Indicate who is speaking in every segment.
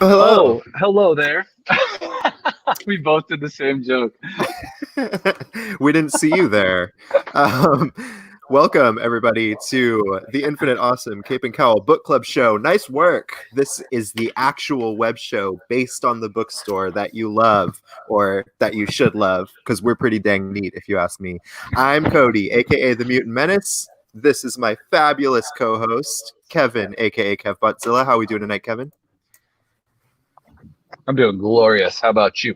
Speaker 1: Hello.
Speaker 2: Oh, hello there. We both did the same joke.
Speaker 1: We didn't see you there. Um, Welcome, everybody, to the Infinite Awesome Cape and Cowell Book Club show. Nice work. This is the actual web show based on the bookstore that you love, or that you should love, because we're pretty dang neat, if you ask me. I'm Cody, aka the Mutant Menace. This is my fabulous co-host, Kevin, aka Kev Buttzilla. How are we doing tonight, Kevin?
Speaker 2: I'm doing glorious. How about you?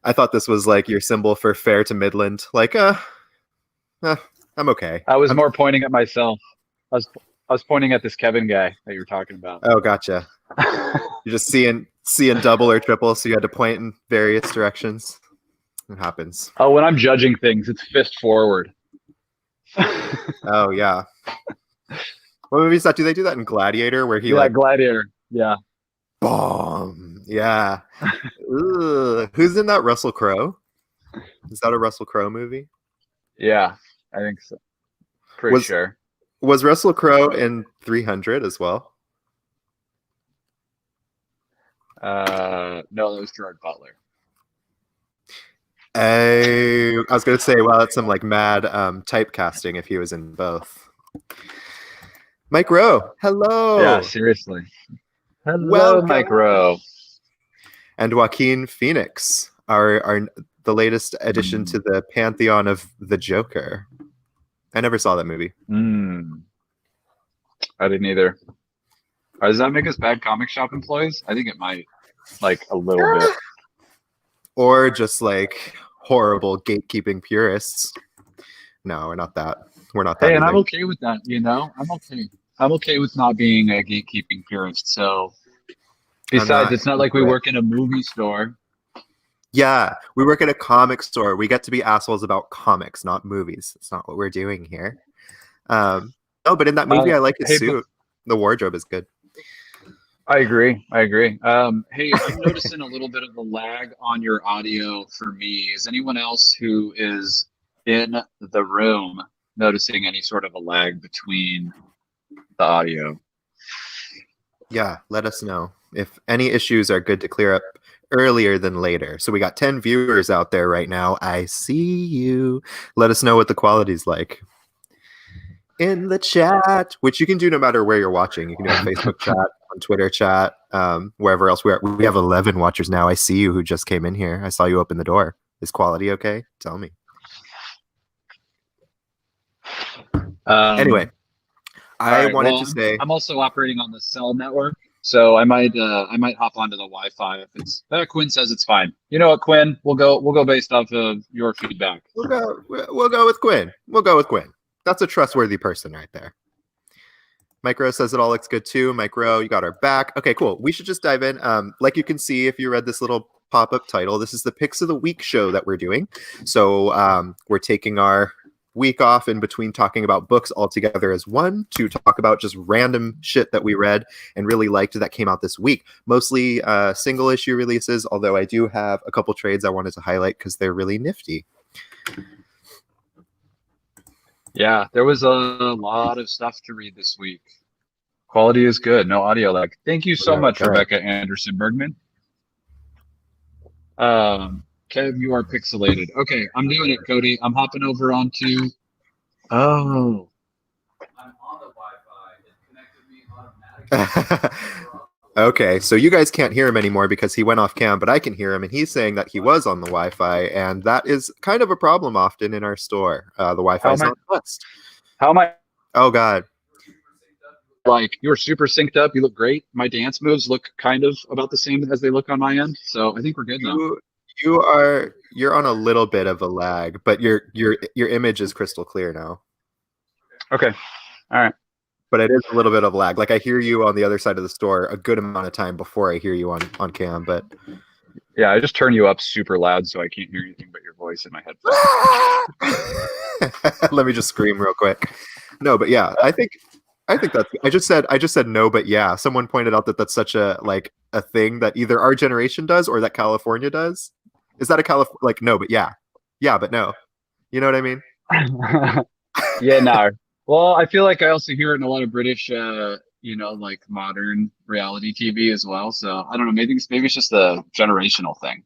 Speaker 1: I thought this was like your symbol for fair to Midland. Like, I'm okay.
Speaker 2: I was more pointing at myself. I was pointing at this Kevin guy that you were talking about.
Speaker 1: Oh, gotcha. You're just seeing double or triple, so you had to point in various directions. It happens.
Speaker 2: Oh, when I'm judging things, it's fist forward.
Speaker 1: Oh yeah. What movies that do they do that in Gladiator, where he
Speaker 2: Gladiator. Yeah.
Speaker 1: Bomb. Yeah. Ugh. Who's in that? Russell Crowe? Is that a Russell Crowe movie?
Speaker 2: Yeah, I think so. Pretty sure.
Speaker 1: Was Russell Crowe in 300 as well?
Speaker 2: No, that was Gerard Butler.
Speaker 1: I was gonna say, well, that's some like mad typecasting if he was in both. Mike Rowe, hello.
Speaker 2: Yeah, seriously. Hello,
Speaker 1: Welcome.
Speaker 2: Mike Rowe.
Speaker 1: And Joaquin Phoenix, our the latest addition to the pantheon of the Joker. I never saw that movie.
Speaker 2: I didn't either. Does that make us bad comic shop employees? I think it might, like a little bit.
Speaker 1: Or just like horrible gatekeeping purists. No, we're not that. We're not that.
Speaker 2: Hey, and
Speaker 1: either.
Speaker 2: I'm okay with that, I'm okay. I'm okay with not being a gatekeeping purist. So besides, it's not like we work in a movie store.
Speaker 1: Yeah, we work at a comic store. We get to be assholes about comics, not movies. It's not what we're doing here. No, but in that movie, I like his suit. The wardrobe is good.
Speaker 2: I agree. Hey, I'm noticing a little bit of a lag on your audio for me. Is anyone else who is in the room noticing any sort of a lag between the audio?
Speaker 1: Yeah, let us know. If any issues are good to clear up earlier than later. So we got 10 viewers out there right now. I see you. Let us know what the quality's like. In the chat, which you can do no matter where you're watching. You can do on Facebook chat, on Twitter chat, wherever else we are. We have 11 watchers now. I see you who just came in here. I saw you open the door. Is quality okay? Tell me. Anyway, I wanted to say
Speaker 2: I'm also operating on the Cell network, so I might hop onto the Wi-Fi if it's. Quinn says it's fine. You know what, Quinn? We'll go based off of your feedback.
Speaker 1: We'll go with Quinn. We'll go with Quinn. That's a trustworthy person right there. Mike Rowe says it all looks good too. Mike Rowe, you got our back. Okay, cool. We should just dive in. Like you can see if you read this little pop-up title, this is the Picks of the Week show that we're doing. So we're taking our week off in between talking about books all together as one to talk about just random shit that we read and really liked that came out this week. Mostly single issue releases, although I do have a couple trades I wanted to highlight because they're really nifty.
Speaker 2: Yeah, there was a lot of stuff to read this week. Quality is good. No audio lag. Thank you so much, Rebecca Anderson Bergman. Kev, you are pixelated. Okay, I'm doing it, Cody. I'm hopping over onto. Oh. I'm on the Wi-Fi. It connected me automatically.
Speaker 1: Okay, so you guys can't hear him anymore because he went off cam, but I can hear him, and he's saying that he was on the Wi-Fi, and that is kind of a problem often in our store. The Wi-Fi is not the best.
Speaker 2: How am I?
Speaker 1: Oh, God.
Speaker 2: Like, you're super synced up. You look great. My dance moves look kind of about the same as they look on my end, so I think we're good now.
Speaker 1: You're on a little bit of a lag, but your image is crystal clear now.
Speaker 2: Okay. All right.
Speaker 1: But it is a little bit of lag. Like I hear you on the other side of the store a good amount of time before I hear you on cam. But
Speaker 2: yeah, I just turn you up super loud so I can't hear anything but your voice in my
Speaker 1: headphones. Let me just scream real quick. No, but yeah, I think that's. I just said no, but yeah. Someone pointed out that that's such a thing that either our generation does or that California does. Is that a no, but yeah, but no. You know what I mean?
Speaker 2: Yeah, no. Well, I feel like I also hear it in a lot of British like modern reality TV as well. So I don't know. Maybe it's just a generational thing.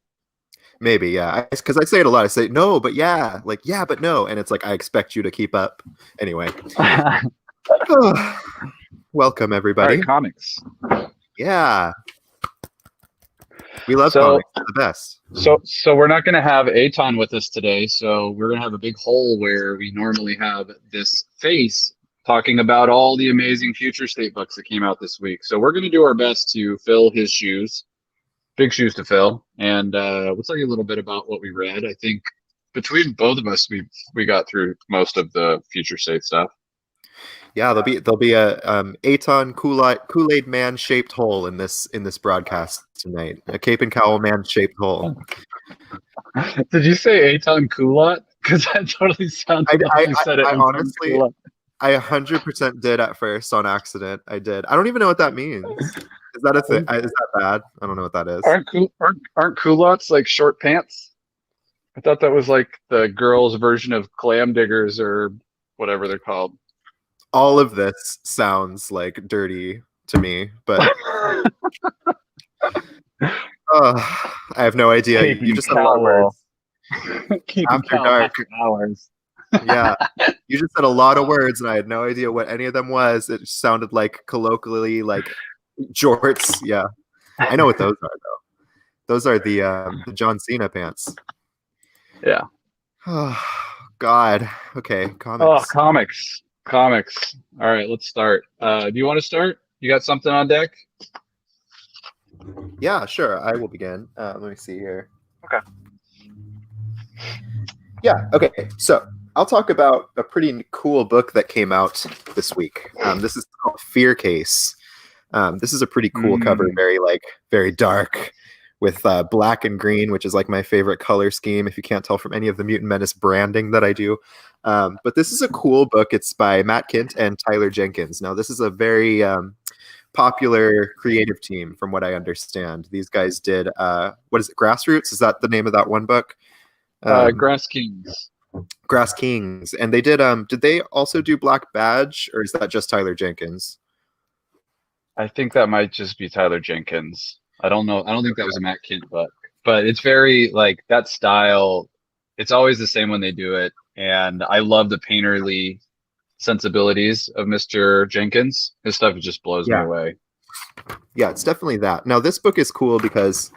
Speaker 1: Maybe, yeah. Because I say it a lot. I say no, but yeah, like yeah, but no, and it's like I expect you to keep up. Anyway, welcome
Speaker 2: All
Speaker 1: everybody.
Speaker 2: right, comics.
Speaker 1: Yeah, we love
Speaker 2: So
Speaker 1: comics. They're the best.
Speaker 2: so we're not going to have Aton with us today. So we're going to have a big hole where we normally have this face talking about all the amazing Future State books that came out this week. So we're going to do our best to fill his shoes. Big shoes to fill, and we'll tell you a little bit about what we read. I think between both of us, we got through most of the Future State stuff.
Speaker 1: Yeah, there'll be a Aton Kool-Aid man shaped hole in this broadcast tonight. A cape and cowl man shaped hole.
Speaker 2: Did you say Aton Kulot? Because that totally sounds like you said it.
Speaker 1: I honestly, Kulot. I 100% did at first on accident. I did. I don't even know what that means. Is that a thing? Is that bad? I don't know what that is.
Speaker 2: Aren't culottes like short pants? I thought that was like the girls' version of clam diggers or whatever they're called.
Speaker 1: All of this sounds like dirty to me, but I have no idea. You just said a lot of words. After dark.
Speaker 2: Hours.
Speaker 1: Yeah, you just said a lot of words, and I had no idea what any of them was. It sounded like colloquially like jorts. Yeah, I know what those are though. Those are the John Cena pants.
Speaker 2: Yeah.
Speaker 1: Oh, God. Okay, comics.
Speaker 2: Oh, comics. All right, let's start. Do you want to start? You got something on deck?
Speaker 1: Yeah, sure. I will begin. Let me see here.
Speaker 2: Okay.
Speaker 1: Yeah. Okay. So I'll talk about a pretty cool book that came out this week. This is called Fear Case. This is a pretty cool cover, very dark, with black and green, which is like my favorite color scheme, if you can't tell from any of the Mutant Menace branding that I do. But this is a cool book. It's by Matt Kindt and Tyler Jenkins. Now, this is a very popular creative team, from what I understand. These guys did, what is it, Grassroots? Is that the name of that one book?
Speaker 2: Grass Kings.
Speaker 1: Grass Kings. And they did they also do Black Badge, or is that just Tyler Jenkins?
Speaker 2: I think that might just be Tyler Jenkins. I don't know. I don't think that was a Matt Kindt book, but it's very like that style. It's always the same when they do it. And I love the painterly sensibilities of Mr. Jenkins. His stuff just blows me away.
Speaker 1: Yeah, it's definitely that. Now, this book is cool because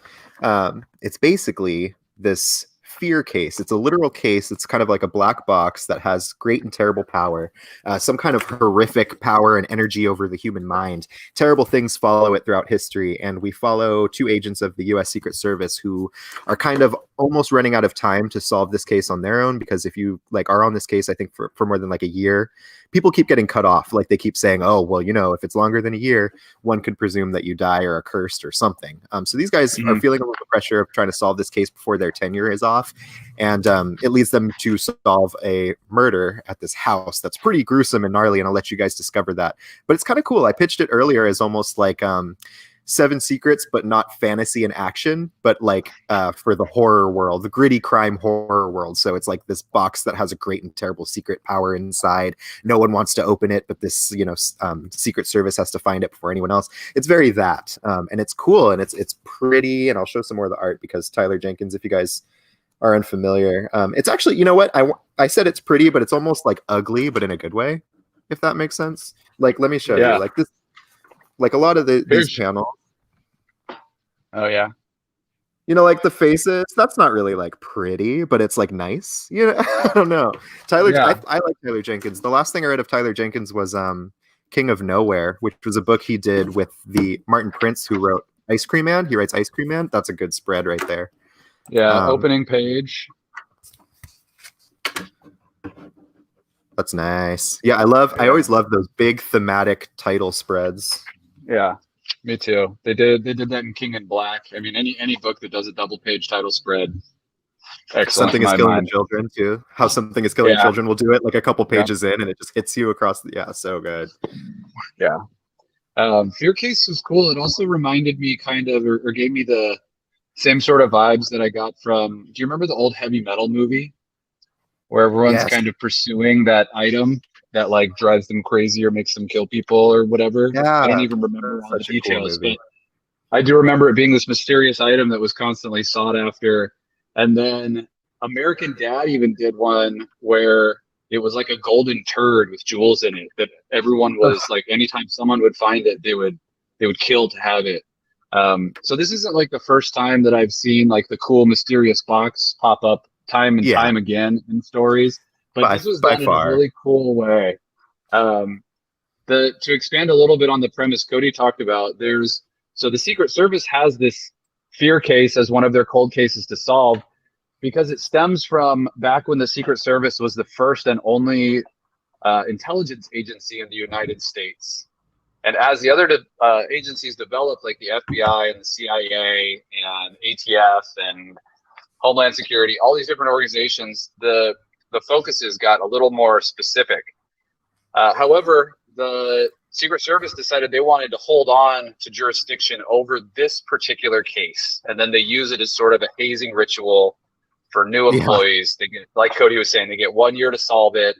Speaker 1: it's basically this fear case. It's a literal case. It's kind of like a black box that has great and terrible power, some kind of horrific power and energy over the human mind. Terrible things follow it throughout history, and we follow two agents of the U.S. Secret Service who are kind of almost running out of time to solve this case on their own, because if you are on this case, I think for more than like a year, people keep getting cut off. Like they keep saying, oh, well, if it's longer than a year, one could presume that you die or are cursed or something. So these guys are feeling a little pressure of trying to solve this case before their tenure is off. And it leads them to solve a murder at this house that's pretty gruesome and gnarly. And I'll let you guys discover that. But it's kind of cool. I pitched it earlier as almost like Seven Secrets, but not fantasy and action, but like for the horror world, the gritty crime horror world. So it's like this box that has a great and terrible secret power inside. No one wants to open it, but this, Secret Service has to find it before anyone else. It's very that, and it's cool and it's pretty. And I'll show some more of the art because Tyler Jenkins, if you guys are unfamiliar, it's actually, you know what? I said it's pretty, but it's almost like ugly, but in a good way, if that makes sense. Like, let me show you. Like this. Like a lot of these panels.
Speaker 2: Oh yeah.
Speaker 1: Like the faces, that's not really like pretty, but it's like nice. I don't know. Tyler, I like Tyler Jenkins. The last thing I read of Tyler Jenkins was King of Nowhere, which was a book he did with the Martin Prince, who wrote Ice Cream Man. He writes Ice Cream Man. That's a good spread right there.
Speaker 2: Yeah, opening page.
Speaker 1: That's nice. Yeah, I always love those big thematic title spreads.
Speaker 2: Yeah, me too. They did that in King in Black. I mean, any book that does a double page title spread, excellent.
Speaker 1: Something is killing children too. How Something is Killing Children will do it like a couple pages in, and it just hits you across so good.
Speaker 2: Yeah. Fear Case was cool. It also reminded me kind of, or gave me the same sort of vibes that I got from, do you remember the old Heavy Metal movie? Where everyone's kind of pursuing that item. that like drives them crazy or makes them kill people or whatever. I don't
Speaker 1: Yeah,
Speaker 2: even remember all the
Speaker 1: such a cool
Speaker 2: details,
Speaker 1: movie.
Speaker 2: but I do remember it being this mysterious item that was constantly sought after. And then American Dad even did one where it was like a golden turd with jewels in it that everyone was like, anytime someone would find it, they would kill to have it. So this isn't like the first time that I've seen like the cool mysterious box pop up time and
Speaker 1: Yeah,
Speaker 2: time again in stories, but this was
Speaker 1: by
Speaker 2: done in a
Speaker 1: far.
Speaker 2: really cool way. Um, the to expand a little bit on the premise Cody talked about, so the Secret Service has this fear case as one of their cold cases to solve because it stems from back when the Secret Service was the first and only intelligence agency in the United States. And as the other agencies developed, like the FBI and the CIA and ATF and Homeland Security, all these different organizations, the focuses got a little more specific. However, the Secret Service decided they wanted to hold on to jurisdiction over this particular case, and then they use it as sort of a hazing ritual for new
Speaker 1: Yeah,
Speaker 2: employees. They get, like Cody was saying, they get 1 year to solve it,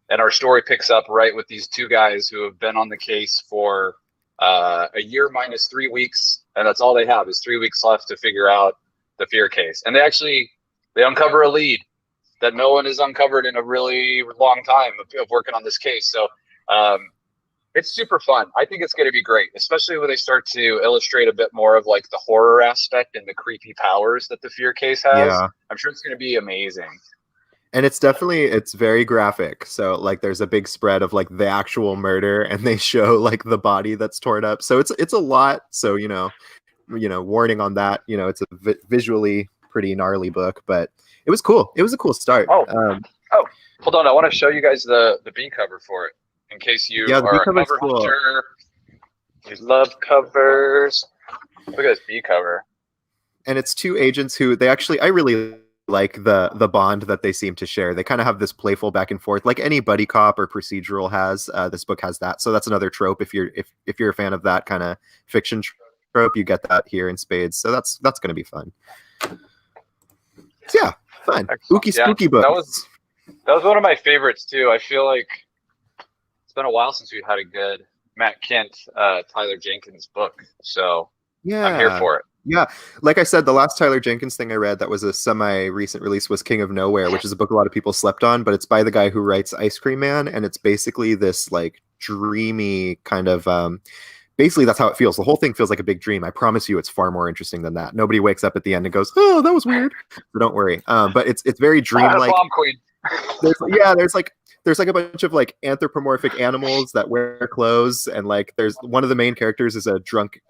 Speaker 2: and our story picks up right with these two guys who have been on the case for a year minus 3 weeks, and that's all they have is 3 weeks left to figure out the fear case. And they uncover a lead that no one has uncovered in a really long time of working on this case. So it's super fun. I think it's going to be great, especially when they start to illustrate a bit more of like the horror aspect and the creepy powers that the fear case has.
Speaker 1: yeah.
Speaker 2: I'm sure it's going to be amazing.
Speaker 1: And it's very graphic. So like there's a big spread of like the actual murder and they show like the body that's torn up. So it's a lot. So, warning on that, it's a visually pretty gnarly book, but it was cool. It was a cool start.
Speaker 2: Oh, hold on. I want to show you guys the B cover for it in case you
Speaker 1: Yeah, the B
Speaker 2: are a
Speaker 1: cover's
Speaker 2: cover
Speaker 1: cool.
Speaker 2: hunter. You love covers. Look at this B cover.
Speaker 1: And it's two agents who I really like the bond that they seem to share. They kind of have this playful back and forth, like any buddy cop or procedural has. This book has that, so that's another trope. If you're a fan of that kind of fiction trope, you get that here in spades. So that's going to be fun. So yeah, fun.
Speaker 2: Excellent.
Speaker 1: Spooky book.
Speaker 2: That was one of my favorites too. I feel like it's been a while since we've had a good Matt Kent, Tyler Jenkins book. So
Speaker 1: Yeah,
Speaker 2: I'm here for it.
Speaker 1: Yeah, like I said, the last Tyler Jenkins thing I read that was a semi-recent release was King of Nowhere, which is a book a lot of people slept on, but it's by the guy who writes Ice Cream Man, and it's basically this like dreamy kind of basically that's how it feels. The whole thing feels like a big dream. I promise you it's far more interesting than that. Nobody wakes up at the end and goes, "Oh, that was weird." So don't worry. But it's very dreamlike.
Speaker 2: Bomb Queen.
Speaker 1: There's like a bunch of like anthropomorphic animals that wear clothes, and like there's one of the main characters is a drunk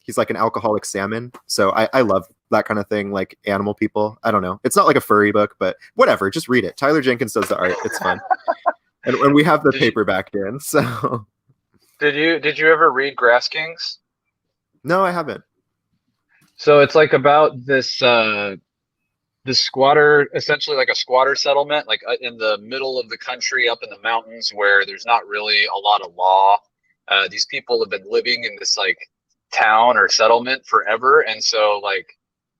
Speaker 1: he's like an alcoholic salmon. So I love that kind of thing, like animal people. I don't know. It's not like a furry book, but whatever. Just read it. Tyler Jenkins does the art. It's fun. and we have the paperback in. So
Speaker 2: did you ever read Grass Kings?
Speaker 1: No, I haven't.
Speaker 2: So it's like about this squatter, essentially like a squatter settlement, like in the middle of the country, up in the mountains, where there's not really a lot of law. These people have been living in this like town or settlement forever, and so like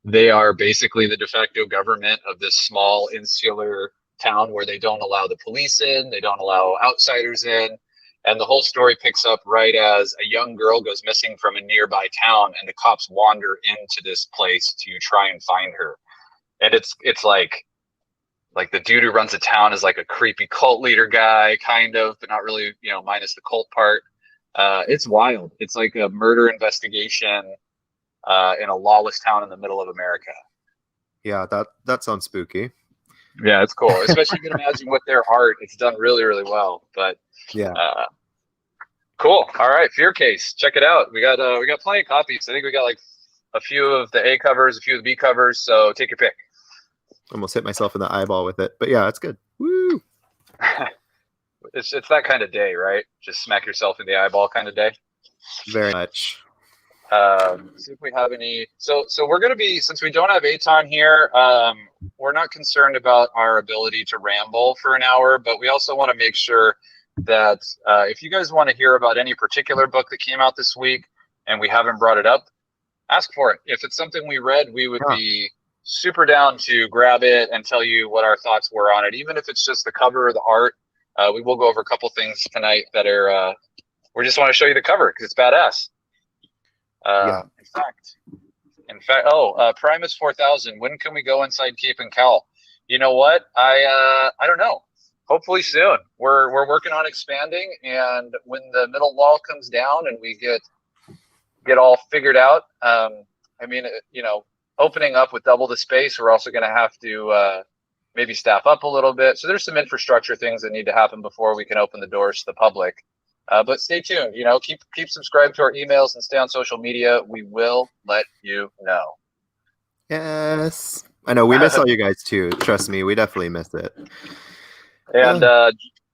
Speaker 2: they are basically the de facto government of this small insular town where they don't allow the police in, they don't allow outsiders in, and the whole story picks up right as a young girl goes missing from a nearby town, and the cops wander into this place to try and find her. And it's like the dude who runs the town is like a creepy cult leader guy, kind of, but not really, minus the cult part. It's wild. It's like a murder investigation in a lawless town in the middle of America.
Speaker 1: Yeah, that sounds spooky.
Speaker 2: Yeah, it's cool. Especially you can imagine with their art, it's done really, really well. But
Speaker 1: yeah,
Speaker 2: cool. All right, Fear Case. Check it out. We got plenty of copies. I think we got like a few of the A covers, a few of the B covers. So take your pick.
Speaker 1: Almost hit myself in the eyeball with it, but yeah, it's good. Woo!
Speaker 2: It's that kind of day, right? Just smack yourself in the eyeball kind of day.
Speaker 1: Very much.
Speaker 2: See if we have any. So we're going to be, since we don't have Eitan here, we're not concerned about our ability to ramble for an hour, but we also want to make sure that if you guys want to hear about any particular book that came out this week and we haven't brought it up, ask for it. If it's something we read, we would be super down to grab it and tell you what our thoughts were on it, even if it's just the cover or the art. We will go over a couple things tonight that are. We just want to show you the cover because it's badass.
Speaker 1: Yeah.
Speaker 2: In fact, Primus 4000. When can we go inside Cape and Cowl? You know what? I don't know. Hopefully soon. We're working on expanding, and when the middle wall comes down and we get all figured out, opening up with double the space, we're also going to have to maybe staff up a little bit. So there's some infrastructure things that need to happen before we can open the doors to the public. But stay tuned. Keep subscribed to our emails and stay on social media. We will let you know.
Speaker 1: Yes. I know we miss all you guys too. Trust me, we definitely miss it.
Speaker 2: And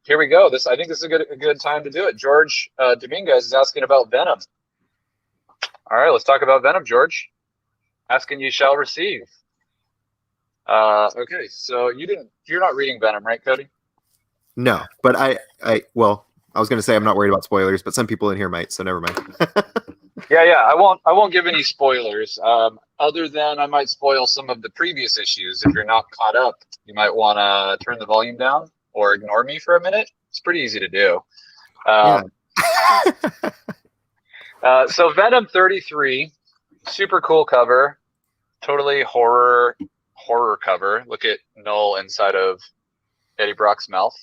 Speaker 2: here we go. I think this is a good time to do it. George Dominguez is asking about Venom. All right, let's talk about Venom, George. Asking you shall receive. Okay, so you're not reading Venom, right, Cody?
Speaker 1: No, but I was going to say I'm not worried about spoilers, but some people in here might, so never mind.
Speaker 2: Yeah. I won't give any spoilers. Other than I might spoil some of the previous issues. If you're not caught up, you might want to turn the volume down or ignore me for a minute. It's pretty easy to do. So Venom 33, super cool cover, totally horror cover. Look at Null inside of Eddie Brock's mouth.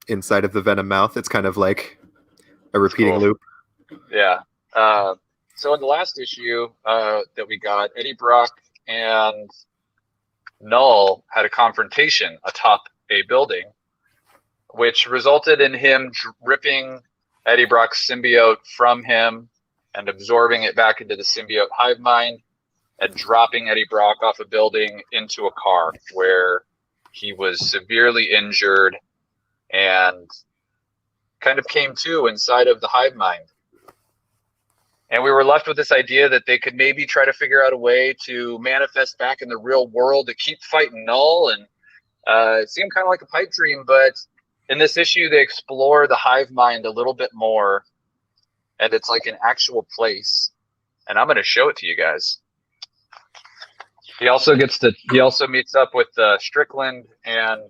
Speaker 1: Inside of the Venom mouth, it's kind of like a repeating loop.
Speaker 2: Yeah. So in the last issue that we got, Eddie Brock and Null had a confrontation atop a building, which resulted in him ripping Eddie Brock's symbiote from him and absorbing it back into the symbiote hive mind and dropping Eddie Brock off a building into a car where he was severely injured and kind of came to inside of the hive mind. And we were left with this idea that they could maybe try to figure out a way to manifest back in the real world to keep fighting Null. And it seemed kind of like a pipe dream, but in this issue, they explore the hive mind a little bit more. And it's like an actual place. And I'm going to show it to you guys. He also meets up with Strickland and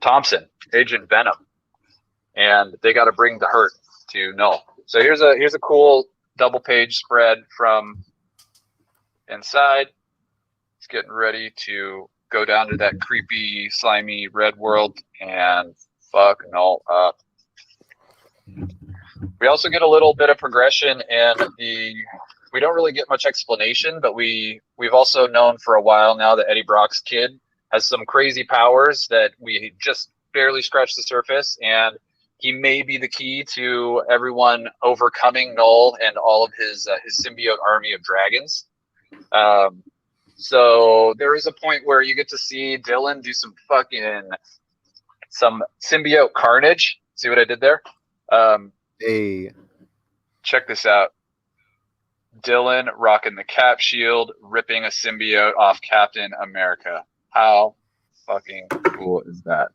Speaker 2: Thompson, Agent Venom. And they got to bring the hurt to Null. So here's a cool double page spread from inside. He's getting ready to go down to that creepy, slimy red world and fuck Null up. We also get a little bit of progression in we don't really get much explanation, but we've also known for a while now that Eddie Brock's kid has some crazy powers that we just barely scratched the surface, and he may be the key to everyone overcoming Null and all of his symbiote army of dragons. So there is a point where you get to see Dylan do some symbiote carnage. See what I did there?
Speaker 1: Hey,
Speaker 2: check this out. Dylan rocking the cap shield, ripping a symbiote off Captain America. How fucking cool is that?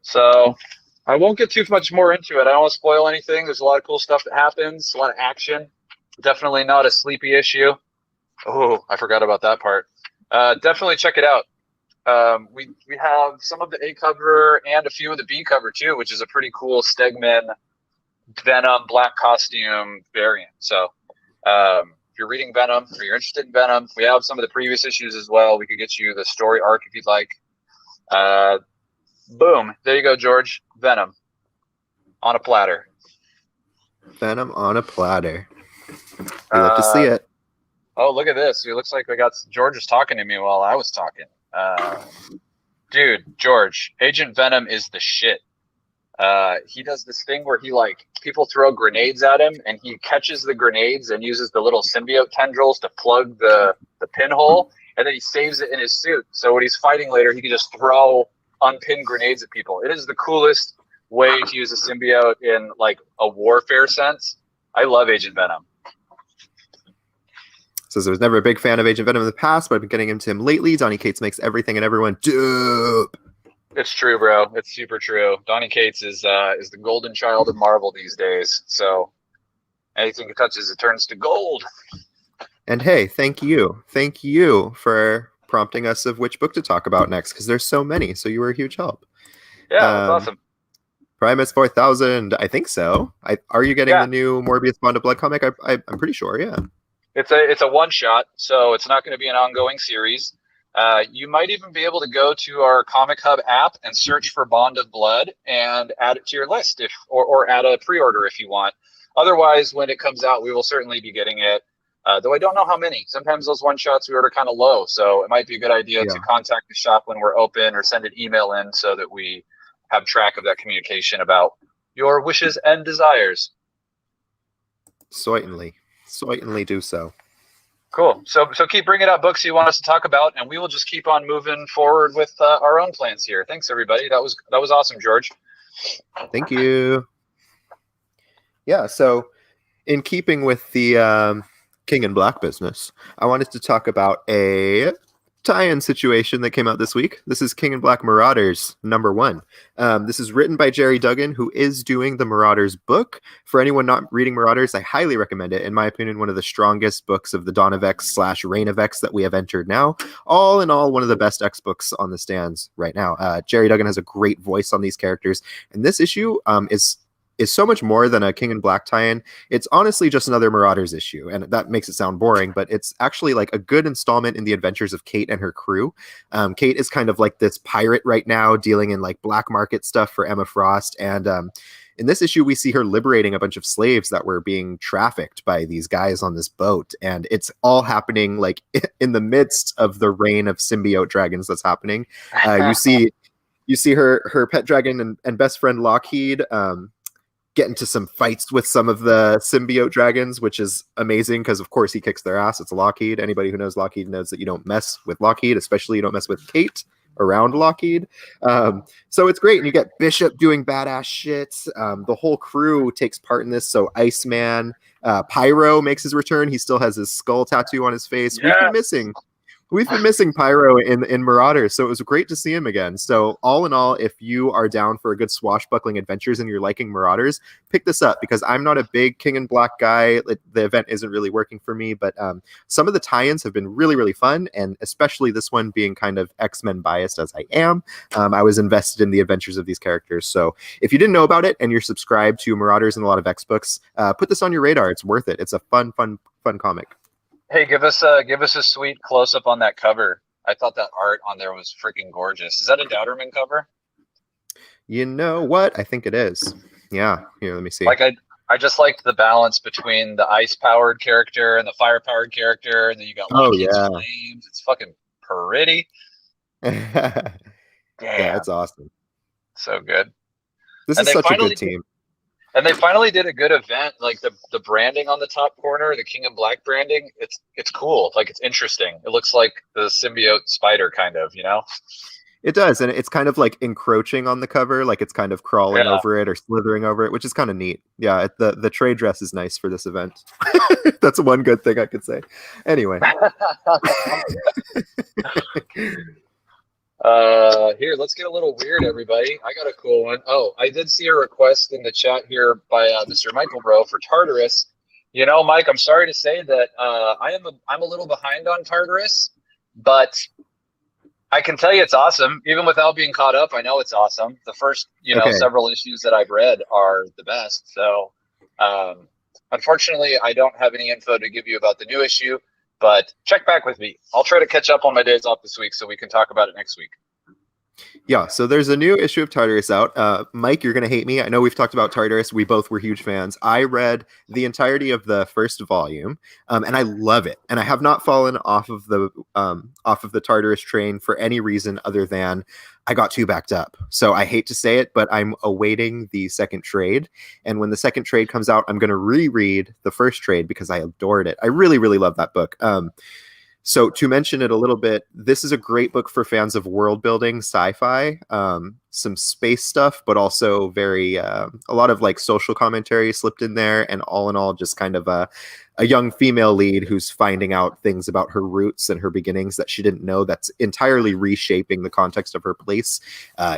Speaker 2: So I won't get too much more into it. I don't want to spoil anything. There's a lot of cool stuff that happens, a lot of action. Definitely not a sleepy issue. Oh, I forgot about that part. Definitely check it out. We have some of the A cover and a few of the B cover too, which is a pretty cool Stegman Venom black costume variant. So if you're reading Venom or you're interested in Venom, we have some of the previous issues as well. We could get you the story arc if you'd like. Boom. There you go, George. Venom on a platter.
Speaker 1: Venom on a platter. We love to see it.
Speaker 2: Oh, look at this. It looks like George was talking to me while I was talking. Dude, George, Agent Venom is the shit. He does this thing where people throw grenades at him and he catches the grenades and uses the little symbiote tendrils to plug the pinhole, and then he saves it in his suit. So when he's fighting later, he can just throw unpinned grenades at people. It is the coolest way to use a symbiote in like a warfare sense. I love Agent Venom.
Speaker 1: Says I was never a big fan of Agent Venom in the past, but I've been getting into him lately. Donny Cates makes everything and everyone dope.
Speaker 2: It's true, bro. It's super true. Donny Cates is the golden child of Marvel these days. So anything he touches, it turns to gold.
Speaker 1: And hey, thank you for prompting us of which book to talk about next because there's so many. So you were a huge help.
Speaker 3: Yeah, that's awesome.
Speaker 1: Primus 4000, I think so. Are you getting
Speaker 3: Yeah.
Speaker 1: the new Morbius Bond of Blood comic? I'm pretty sure, yeah.
Speaker 3: It's a one shot, so it's not going to be an ongoing series. You might even be able to go to our Comic Hub app and search for Bond of Blood and add it to your list, or add a pre-order if you want. Otherwise, when it comes out, we will certainly be getting it. Though I don't know how many. Sometimes those one shots we order kind of low, so it might be a good idea to contact the shop when we're open or send an email in so that we have track of that communication about your wishes and desires.
Speaker 1: Certainly do so.
Speaker 3: Cool. So keep bringing out books you want us to talk about, and we will just keep on moving forward with our own plans here. Thanks, everybody. That was awesome, George.
Speaker 1: Thank you. Yeah, so in keeping with the King in Black business, I wanted to talk about a tie-in situation that came out this week. This is King in Black Marauders #1. This is written by Jerry Duggan, who is doing the Marauders book. For anyone not reading Marauders, I highly recommend it. In my opinion, one of the strongest books of the Dawn of X / Reign of X that we have entered now. All in all, one of the best X books on the stands right now. Jerry Duggan has a great voice on these characters, and this issue is so much more than a King in Black tie-in. It's honestly just another Marauders issue, and that makes it sound boring, but it's actually like a good installment in the adventures of Kate and her crew. Kate is kind of like this pirate right now, dealing in like black market stuff for Emma Frost, and in this issue, we see her liberating a bunch of slaves that were being trafficked by these guys on this boat, and it's all happening like in the midst of the reign of symbiote dragons that's happening. You see her pet dragon and best friend Lockheed get into some fights with some of the symbiote dragons, which is amazing because, of course, he kicks their ass. It's Lockheed. Anybody who knows Lockheed knows that you don't mess with Lockheed, especially you don't mess with Kate around Lockheed. So it's great. And you get Bishop doing badass shit. The whole crew takes part in this. So Iceman, Pyro makes his return. He still has his skull tattoo on his face.
Speaker 3: Yes.
Speaker 1: We've been missing Pyro in Marauders, so it was great to see him again. So all in all, if you are down for a good swashbuckling adventures and you're liking Marauders, pick this up because I'm not a big King in Black guy. The event isn't really working for me, but some of the tie-ins have been really, really fun, and especially this one being kind of X-Men biased as I am. I was invested in the adventures of these characters. So if you didn't know about it and you're subscribed to Marauders and a lot of X books, put this on your radar. It's worth it. It's a fun comic.
Speaker 3: Hey, give us a sweet close up on that cover. I thought that art on there was freaking gorgeous. Is that a Dowderman cover?
Speaker 1: You know what? I think it is. Yeah. Here, let me see.
Speaker 3: Like I just liked the balance between the ice powered character and the fire powered character, and then you got Lockheed's flames. It's fucking pretty.
Speaker 1: Yeah, it's awesome.
Speaker 3: So good.
Speaker 1: This is such a good team.
Speaker 3: And they finally did a good event, like the branding on the top corner, the King in Black branding. It's cool. Like, it's interesting. It looks like the symbiote spider, kind of, you know?
Speaker 1: It does, and it's kind of like encroaching on the cover, like it's kind of crawling over it or slithering over it, which is kind of neat. Yeah, the trade dress is nice for this event. That's one good thing I could say. Anyway.
Speaker 3: Here, let's get a little weird, everybody. I got a cool one. Oh, I did see a request in the chat here by Mr. Michael Bro for Tartarus. You know, Mike, I'm sorry to say that I'm a little behind on Tartarus, but I can tell you it's awesome. Even without being caught up, I know it's awesome. The first, several issues that I've read are the best. So, unfortunately, I don't have any info to give you about the new issue. But check back with me. I'll try to catch up on my days off this week so we can talk about it next week.
Speaker 1: Yeah, so there's a new issue of Tartarus out. Mike, you're going to hate me. I know we've talked about Tartarus. We both were huge fans. I read the entirety of the first volume, and I love it. And I have not fallen off of the Tartarus train for any reason other than I got too backed up. So I hate to say it, but I'm awaiting the second trade. And when the second trade comes out, I'm going to reread the first trade because I adored it. I really, really love that book. So to mention it a little bit, this is a great book for fans of world building sci-fi. some space stuff, but also very a lot of like social commentary slipped in there, and all in all, just kind of a young female lead who's finding out things about her roots and her beginnings that she didn't know. That's entirely reshaping the context of her place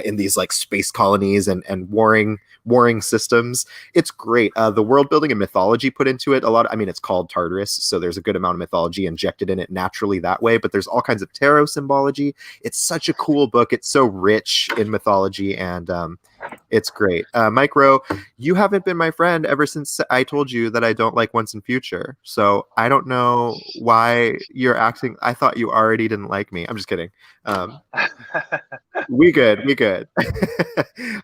Speaker 1: in these like space colonies and warring systems. It's great. The world building and mythology put into it a lot. I mean, it's called Tartarus, so there's a good amount of mythology injected in it naturally that way, but there's all kinds of tarot symbology. It's such a cool book. It's so rich in mythology, and it's great. Mike Rowe, you haven't been my friend ever since I told you that I don't like Once and Future, so I don't know why you're acting. I thought you already didn't like me. I'm just kidding. We good.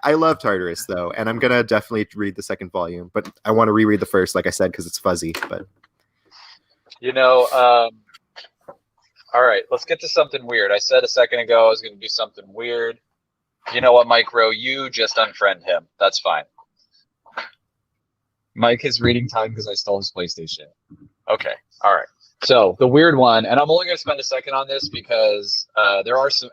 Speaker 1: I love Tartarus though, and I'm gonna definitely read the second volume, but I want to reread the first, like I said, because it's fuzzy. But
Speaker 3: all right, let's get to something weird. I said a second ago I was going to do something weird. You know what, Mike Rowe? You just unfriend him. That's fine. Mike is reading time because I stole his PlayStation. Okay, all right. So the weird one, and I'm only going to spend a second on this because there are some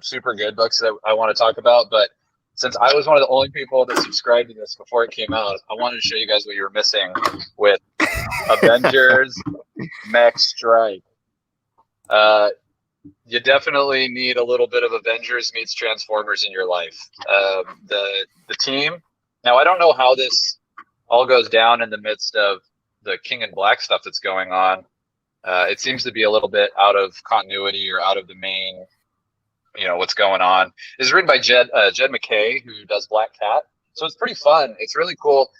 Speaker 3: super good books that I want to talk about. But since I was one of the only people that subscribed to this before it came out, I wanted to show you guys what you were missing with Avengers Mech Strike. You definitely need a little bit of Avengers meets Transformers in your life. The team. Now, I don't know how this all goes down in the midst of the King in Black stuff that's going on. It seems to be a little bit out of continuity or out of the main, what's going on. It's written by Jed McKay, who does Black Cat. So it's pretty fun. It's really cool.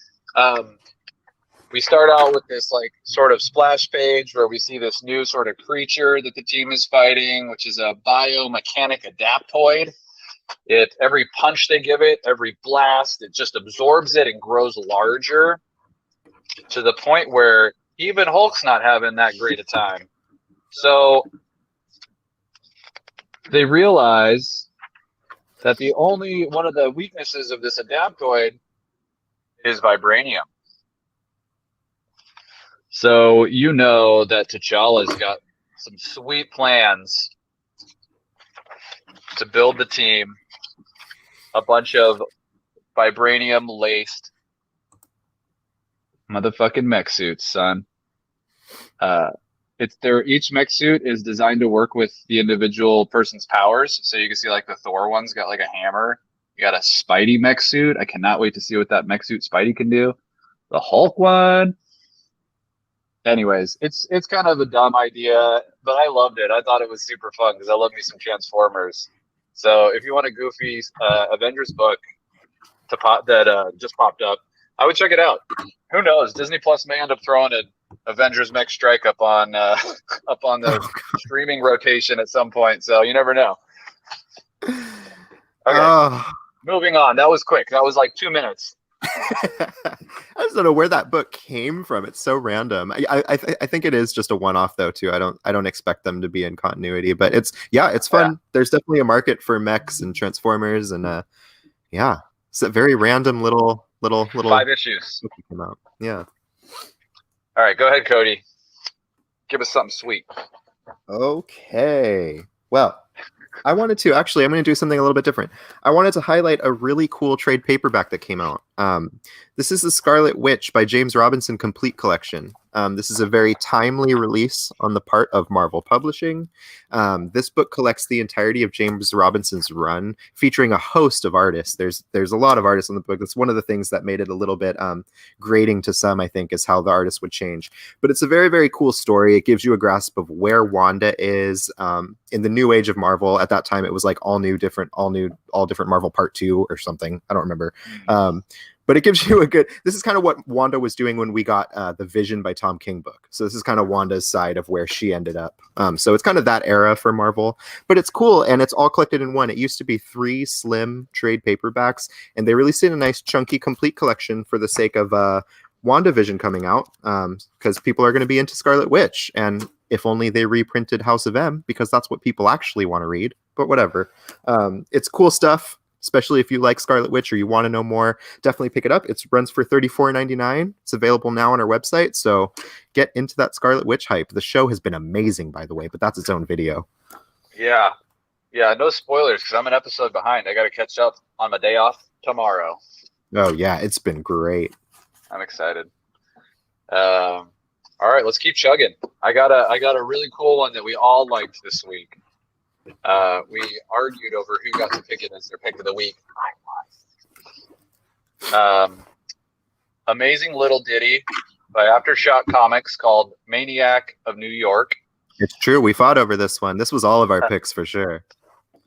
Speaker 3: We start out with this like sort of splash page where we see this new sort of creature that the team is fighting, which is a biomechanic adaptoid. Every punch they give it, every blast, it just absorbs it and grows larger to the point where even Hulk's not having that great a time. So they realize that the only one of the weaknesses of this adaptoid is vibranium. So you know that T'Challa's got some sweet plans to build the team a bunch of vibranium-laced motherfucking mech suits, son. Each mech suit is designed to work with the individual person's powers. So you can see like the Thor one's got like a hammer. You got a Spidey mech suit. I cannot wait to see what that mech suit Spidey can do. The Hulk one. Anyways, it's kind of a dumb idea, but I loved it. I thought it was super fun because I love me some Transformers. So if you want a goofy Avengers book that just popped up, I would check it out. Who knows? Disney Plus may end up throwing an Avengers Mech Strike up on the streaming rotation at some point. So you never know. Okay, moving on. That was quick. That was like 2 minutes.
Speaker 1: I just don't know where that book came from. It's so random. I think it is just a one-off though too. I don't expect them to be in continuity, but it's fun. Yeah. There's definitely a market for mechs and Transformers, and it's a very random little
Speaker 3: 5 issues.
Speaker 1: Come out. Yeah.
Speaker 3: All right, go ahead, Cody. Give us something sweet.
Speaker 1: Okay. Well, I'm going to do something a little bit different. I wanted to highlight a really cool trade paperback that came out. This is the Scarlet Witch by James Robinson Complete Collection. This is a very timely release on the part of Marvel Publishing. This book collects the entirety of James Robinson's run, featuring a host of artists. There's a lot of artists in the book. That's one of the things that made it a little bit grating to some, I think, is how the artists would change. But it's a very, very cool story. It gives you a grasp of where Wanda is in the new age of Marvel. At that time, it was like all different Marvel Part 2 or something. I don't remember. But it gives you this is kind of what Wanda was doing when we got the Vision by Tom King book. So this is kind of Wanda's side of where she ended up. So it's kind of that era for Marvel, but it's cool. And it's all collected in one. It used to be 3 slim trade paperbacks, and they released it in a nice chunky complete collection for the sake of WandaVision coming out, because people are going to be into Scarlet Witch. And if only they reprinted House of M, because that's what people actually want to read, but whatever. It's cool stuff. Especially if you like Scarlet Witch or you want to know more, definitely pick it up. It runs for $34.99. It's available now on our website, so get into that Scarlet Witch hype. The show has been amazing, by the way, but that's its own video.
Speaker 3: Yeah. Yeah, no spoilers because I'm an episode behind. I got to catch up on my day off tomorrow.
Speaker 1: Oh yeah, it's been great.
Speaker 3: I'm excited. All right, let's keep chugging. I got a really cool one that we all liked this week. We argued over who got to pick it as their pick of the week. Amazing little ditty by Aftershock Comics called Maniac of New York.
Speaker 1: It's true. We fought over this one. This was all of our picks for sure.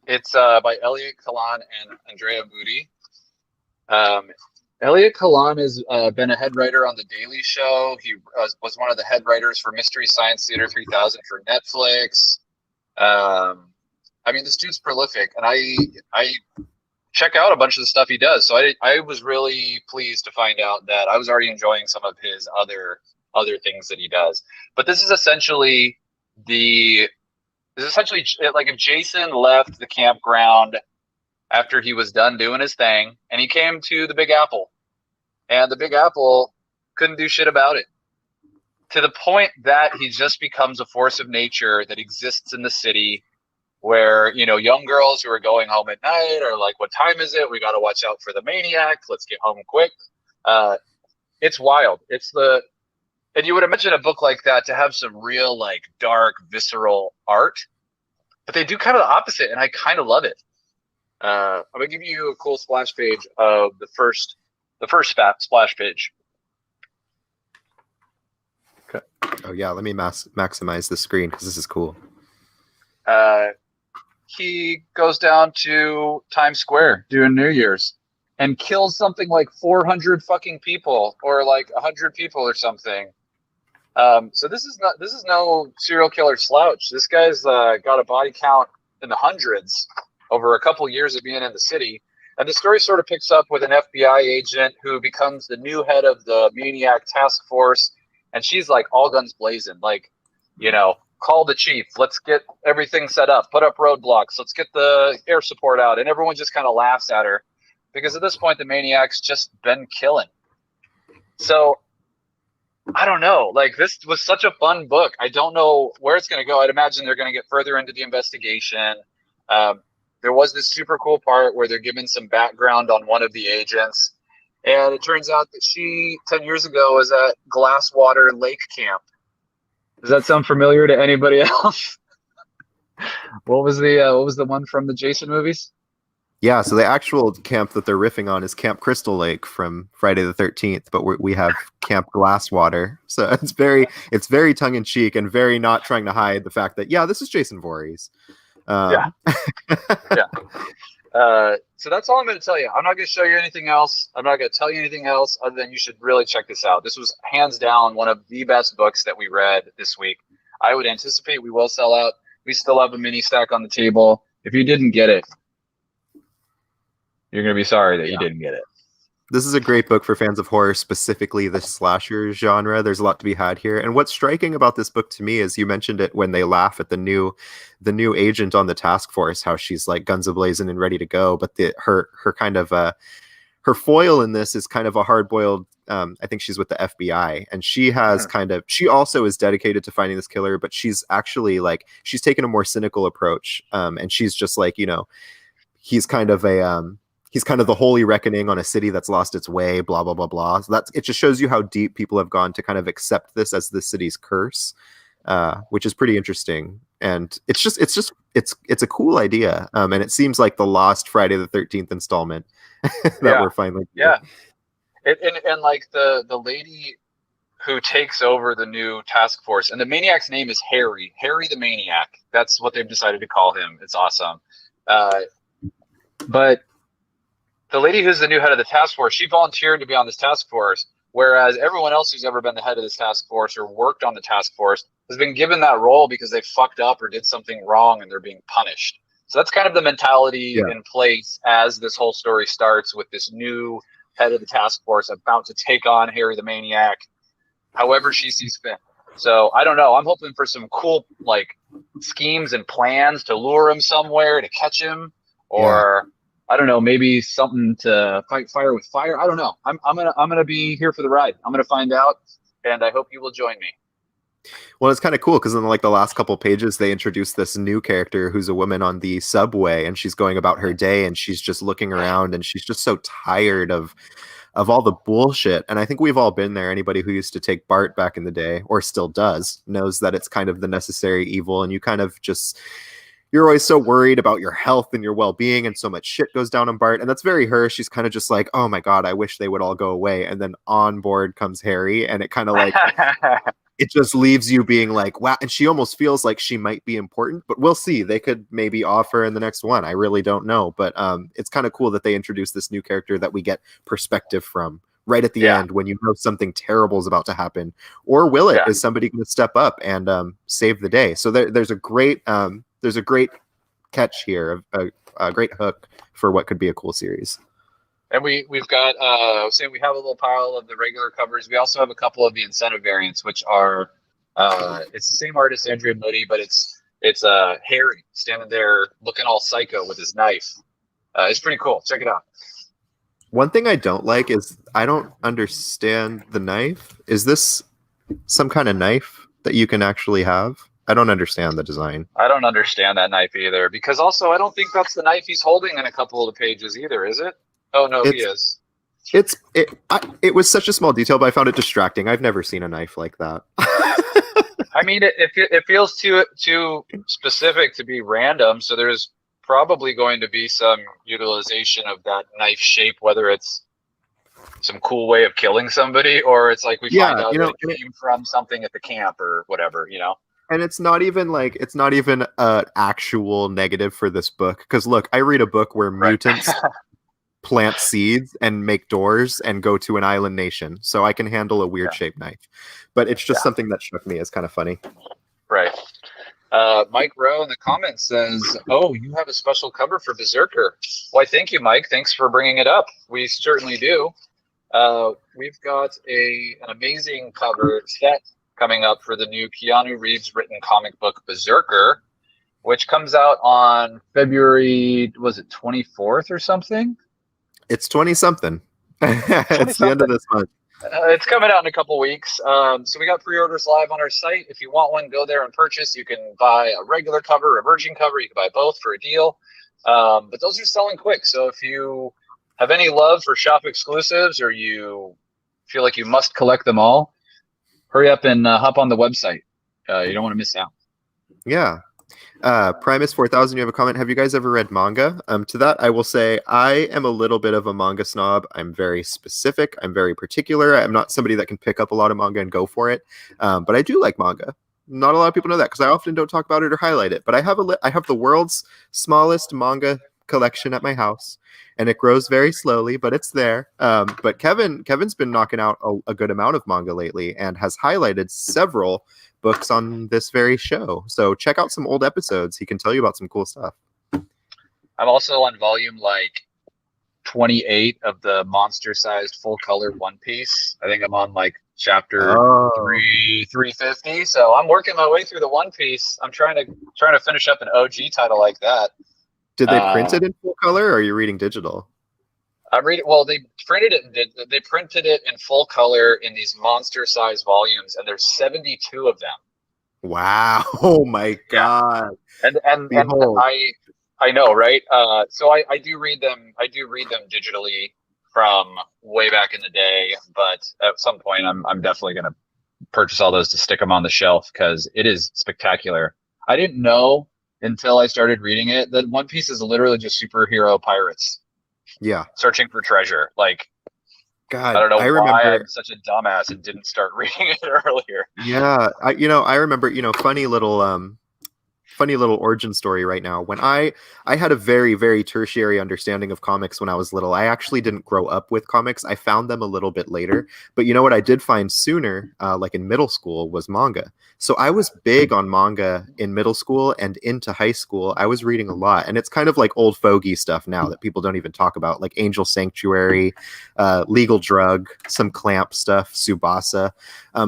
Speaker 3: It's by Elliot Kalan and Andrea Booty. Elliot Kalan has been a head writer on The Daily Show. He was one of the head writers for Mystery Science Theater 3000 for Netflix. I mean, this dude's prolific, and I check out a bunch of the stuff he does. So I was really pleased to find out that I was already enjoying some of his other things that he does. But this is essentially like if Jason left the campground after he was done doing his thing, and he came to the Big Apple, and the Big Apple couldn't do shit about it, to the point that he just becomes a force of nature that exists in the city, where, you know, young girls who are going home at night are like, what time is it? We got to watch out for the maniac. Let's get home quick. It's wild. And you would imagine a book like that to have some real, like, dark, visceral art, but they do kind of the opposite, and I kind of love it. I'm gonna give you a cool splash page of the first splash page.
Speaker 1: Okay. Oh yeah, let me maximize the screen because this is cool.
Speaker 3: He goes down to Times Square doing New Year's and kills something like 400 fucking people, or like 100 people or something. So this is no serial killer slouch. This guy's got a body count in the hundreds over a couple years of being in the city. And the story sort of picks up with an FBI agent who becomes the new head of the Maniac Task Force. And she's like all guns blazing, like, you know, call the chief. Let's get everything set up. Put up roadblocks. Let's get the air support out. And everyone just kind of laughs at her because at this point, the Maniac's just been killing. So I don't know. Like, this was such a fun book. I don't know where it's going to go. I'd imagine they're going to get further into the investigation. There was this super cool part where they're giving some background on one of the agents. And it turns out that she, 10 years ago, was at Glasswater Lake Camp. Does that sound familiar to anybody else? What was the one from the Jason movies?
Speaker 1: Yeah, so the actual camp that they're riffing on is Camp Crystal Lake from Friday the 13th, but we have Camp Glasswater. So it's very tongue in cheek and very not trying to hide the fact that, yeah, this is Jason Voorhees.
Speaker 3: Yeah. So that's all I'm going to tell you. I'm not going to show you anything else. I'm not going to tell you anything else other than you should really check this out. This was hands down one of the best books that we read this week. I would anticipate we will sell out. We still have a mini stack on the table. If you didn't get it, you're going to be sorry that you didn't get it.
Speaker 1: This is a great book for fans of horror, specifically the slasher genre. There's a lot to be had here. And what's striking about this book to me is you mentioned it when they laugh at the new agent on the task force, how she's like guns ablazing and ready to go. But her kind of her foil in this is kind of a hard-boiled. I think she's with the FBI, and she has she also is dedicated to finding this killer, but she's actually like she's taken a more cynical approach. And she's just like, you know, he's kind of the holy reckoning on a city that's lost its way, blah, blah, blah, blah. So it just shows you how deep people have gone to kind of accept this as the city's curse, which is pretty interesting. And it's a cool idea. And it seems like the lost Friday the 13th installment that we're finally.
Speaker 3: Yeah. And like the lady who takes over the new task force, and the maniac's name is Harry the Maniac. That's what they've decided to call him. It's awesome. But the lady who's the new head of the task force, she volunteered to be on this task force, whereas everyone else who's ever been the head of this task force or worked on the task force has been given that role because they fucked up or did something wrong and they're being punished. So that's kind of the mentality in place as this whole story starts, with this new head of the task force about to take on Harry the Maniac, however she sees fit. So I don't know. I'm hoping for some cool like schemes and plans to lure him somewhere, to catch him, or I don't know, maybe something to fight fire with fire. I don't know. I'm gonna be here for the ride. I'm gonna find out, and I hope you will join me.
Speaker 1: Well, it's kind of cool because in like the last couple pages, they introduce this new character who's a woman on the subway, and she's going about her day, and she's just looking around, and she's just so tired of all the bullshit. And I think we've all been there. Anybody who used to take BART back in the day, or still does, knows that it's kind of the necessary evil, and you kind of just you're always so worried about your health and your well-being, and so much shit goes down on BART. And that's very her. She's kind of just like, oh my god, I wish they would all go away. And then on board comes Harry, and it kind of like it just leaves you being like, wow. And she almost feels like she might be important, but we'll see. They could maybe offer in the next one. I really don't know. But it's kind of cool that they introduce this new character that we get perspective from right at the end when you know something terrible is about to happen. Or will it? Is somebody going to step up and save the day? So there's a great catch here, a great hook for what could be a cool series.
Speaker 3: And we've got say we have a little pile of the regular covers. We also have a couple of the incentive variants, which are it's the same artist, Andrea Moody, but it's Harry standing there looking all psycho with his knife. It's pretty cool. Check it out.
Speaker 1: One thing I don't like is I don't understand the knife. Is this some kind of knife that you can actually have? I don't understand the design.
Speaker 3: I don't understand that knife either, because also I don't think that's the knife he's holding in a couple of the pages either, is it? Oh no, he is.
Speaker 1: It was such a small detail, but I found it distracting. I've never seen a knife like that.
Speaker 3: I mean, it feels too specific to be random. So there's probably going to be some utilization of that knife shape, whether it's some cool way of killing somebody, or it's like we find out that it came from something at the camp or whatever, you know.
Speaker 1: And it's not even an actual negative for this book, because look, I read a book where mutants plant seeds and make doors and go to an island nation, so I can handle a weird shaped knife. But it's just something that struck me as kind of funny.
Speaker 3: Right. Mike Rowe in the comments says, "Oh, you have a special cover for Berserker." Why, thank you, Mike. Thanks for bringing it up. We certainly do. We've got an amazing cover set coming up for the new Keanu Reeves written comic book Berserker, which comes out on February, was it 24th or something?
Speaker 1: It's 20-something. It's the end of this month.
Speaker 3: It's coming out in a couple weeks. So we got pre-orders live on our site. If you want one, go there and purchase. You can buy a regular cover, a virgin cover. You can buy both for a deal. But those are selling quick. So if you have any love for shop exclusives, or you feel like you must collect them all, hurry up and hop on the website. You don't want to miss out.
Speaker 1: Yeah. Primus 4000, you have a comment. Have you guys ever read manga? To that, I will say I am a little bit of a manga snob. I'm very specific. I'm very particular. I'm not somebody that can pick up a lot of manga and go for it. But I do like manga. Not a lot of people know that because I often don't talk about it or highlight it. But I have the world's smallest manga collection at my house, and it grows very slowly, but it's there. But Kevin's been knocking out a good amount of manga lately and has highlighted several books on this very show. So check out some old episodes. He can tell you about some cool stuff.
Speaker 3: I'm also on volume 28 of the monster-sized full-color One Piece. I think I'm on chapter 350. So I'm working my way through the One Piece. I'm trying to finish up an OG title like that.
Speaker 1: Did they print it in full color, or are you reading digital?
Speaker 3: I'm reading. Well, they printed it. They printed it in full color in these monster-sized volumes, and there's 72 of them.
Speaker 1: Wow! Oh my god!
Speaker 3: And I know, right? So I do read them. I do read them digitally from way back in the day. But at some point, I'm definitely going to purchase all those to stick them on the shelf because it is spectacular. I didn't know until I started reading it that One Piece is literally just superhero pirates.
Speaker 1: Yeah.
Speaker 3: Searching for treasure.
Speaker 1: God,
Speaker 3: I don't know
Speaker 1: I
Speaker 3: why
Speaker 1: remember
Speaker 3: I'm such a dumbass and didn't start reading it earlier.
Speaker 1: Yeah, I remember, funny little origin story right now. When I had a very, very tertiary understanding of comics when I was little. I actually didn't grow up with comics. I found them a little bit later. But you know what I did find sooner, in middle school, was manga. So I was big on manga in middle school and into high school. I was reading a lot. And it's kind of like old fogey stuff now that people don't even talk about, like Angel Sanctuary, Legal Drug, some Clamp stuff, Tsubasa.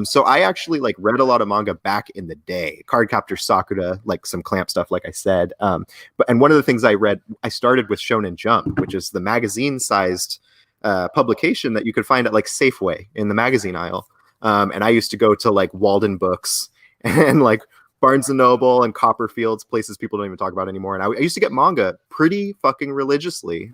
Speaker 1: So I actually read a lot of manga back in the day. Cardcaptor Sakura, some Clamp stuff, like I said. And one of the things I read, I started with Shonen Jump, which is the magazine-sized publication that you could find at Safeway in the magazine aisle. And I used to go to Walden Books and like Barnes and Noble and Copperfield's, places people don't even talk about anymore. And I used to get manga pretty fucking religiously.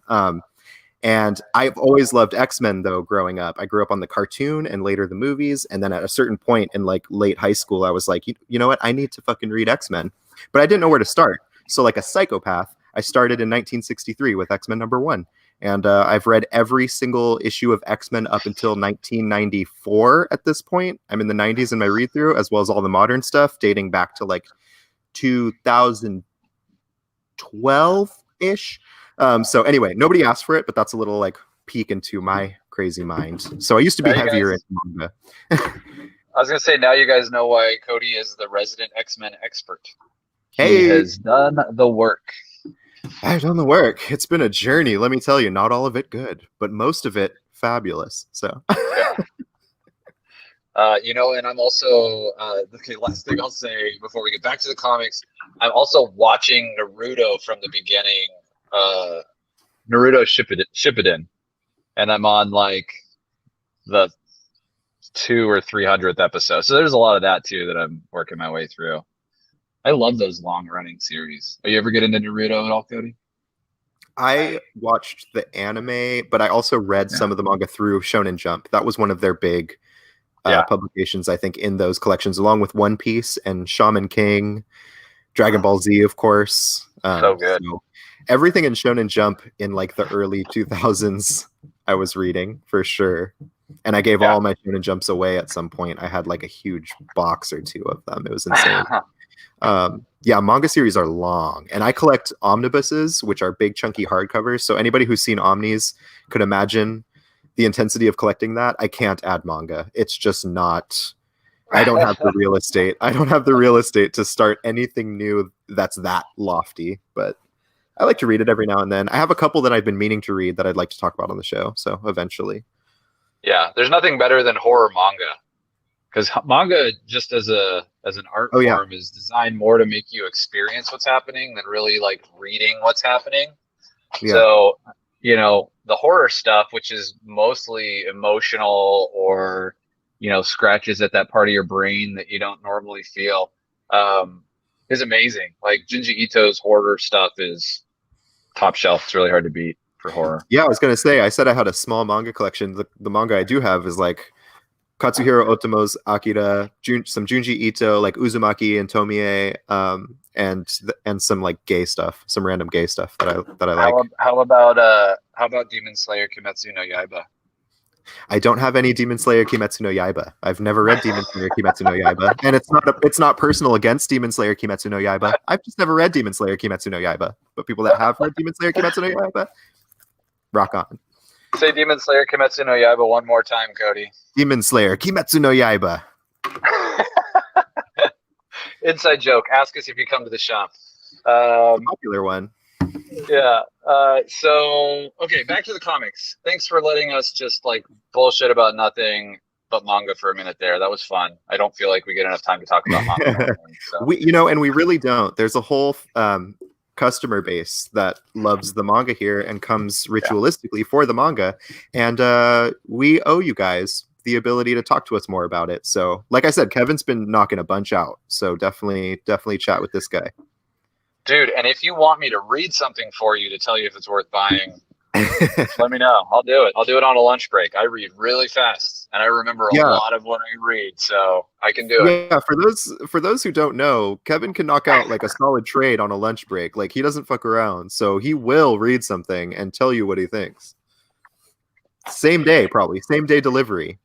Speaker 1: And I've always loved X-Men, though, growing up. I grew up on the cartoon and later the movies. And then at a certain point in like late high school, I was like, you know what? I need to fucking read X-Men. But I didn't know where to start. So like a psychopath, I started in 1963 with X-Men #1. And I've read every single issue of X-Men up until 1994 at this point. I'm in the 90s in my read-through, as well as all the modern stuff dating back to like 2012-ish. So anyway, nobody asked for it, but that's a little like peek into my crazy mind. So I used to be heavier in manga.
Speaker 3: I was gonna say, now you guys know why Cody is the resident X-Men expert.
Speaker 1: Hey,
Speaker 2: He has done the work.
Speaker 1: I've done the work. It's been a journey, let me tell you. Not all of it good, but most of it fabulous. So,
Speaker 3: and I'm also okay. Last thing I'll say before we get back to the comics, I'm also watching Naruto from the beginning. Naruto Shippuden, and I'm on like the 200th or 300th episode. So there's a lot of that too that I'm working my way through. I love those long running series. Are you ever get into Naruto at all, Cody?
Speaker 1: I watched the anime, but I also read some of the manga through Shonen Jump. That was one of their big publications, I think, in those collections, along with One Piece and Shaman King, Dragon Ball Z, of course.
Speaker 3: So good.
Speaker 1: So everything in Shonen Jump in like the early 2000s, I was reading for sure. And I gave all my Shonen Jumps away at some point. I had like a huge box or two of them. It was insane. Manga series are long, and I collect omnibuses, which are big chunky hardcovers. So anybody who's seen Omnis could imagine the intensity of collecting that. I can't add manga. It's just not, I don't have the real estate. I don't have the real estate to start anything new that's that lofty, but I like to read it every now and then. I have a couple that I've been meaning to read that I'd like to talk about on the show. So eventually.
Speaker 3: Yeah, there's nothing better than horror manga, because manga, just as an art form, is designed more to make you experience what's happening than really like reading what's happening. Yeah. So, the horror stuff, which is mostly emotional or, scratches at that part of your brain that you don't normally feel, is amazing. Like Junji Ito's horror stuff is top shelf. It's really hard to beat for horror.
Speaker 1: Yeah, I was gonna say, I said I had a small manga collection. The manga I do have is like Katsuhiro Otomo's Akira, some Junji Ito, like Uzumaki and Tomie, and some like gay stuff, some random gay stuff that I like.
Speaker 3: How about Demon Slayer Kimetsu no Yaiba?
Speaker 1: I don't have any Demon Slayer Kimetsu no Yaiba. I've never read Demon Slayer Kimetsu no Yaiba, and it's not personal against Demon Slayer Kimetsu no Yaiba. I've just never read Demon Slayer Kimetsu no Yaiba. But people that have read Demon Slayer Kimetsu no Yaiba, rock on.
Speaker 3: Say Demon Slayer Kimetsu no Yaiba one more time, Cody.
Speaker 1: Demon Slayer Kimetsu no Yaiba.
Speaker 3: Inside joke. Ask us if you come to the shop.
Speaker 1: Popular one.
Speaker 3: Yeah. So, okay, back to the comics. Thanks for letting us just like bullshit about nothing but manga for a minute there. That was fun. I don't feel like we get enough time to talk about manga. So.
Speaker 1: And we really don't. There's a whole customer base that loves the manga here and comes ritualistically for the manga. And we owe you guys the ability to talk to us more about it. So, like I said, Kevin's been knocking a bunch out. So definitely chat with this guy.
Speaker 3: Dude, and if you want me to read something for you to tell you if it's worth buying, let me know. I'll do it. I'll do it on a lunch break. I read really fast, and I remember a lot of what I read, so I can do it.
Speaker 1: Yeah, for those who don't know, Kevin can knock out like a solid trade on a lunch break. Like, he doesn't fuck around, so he will read something and tell you what he thinks. Same day, probably. Same day delivery.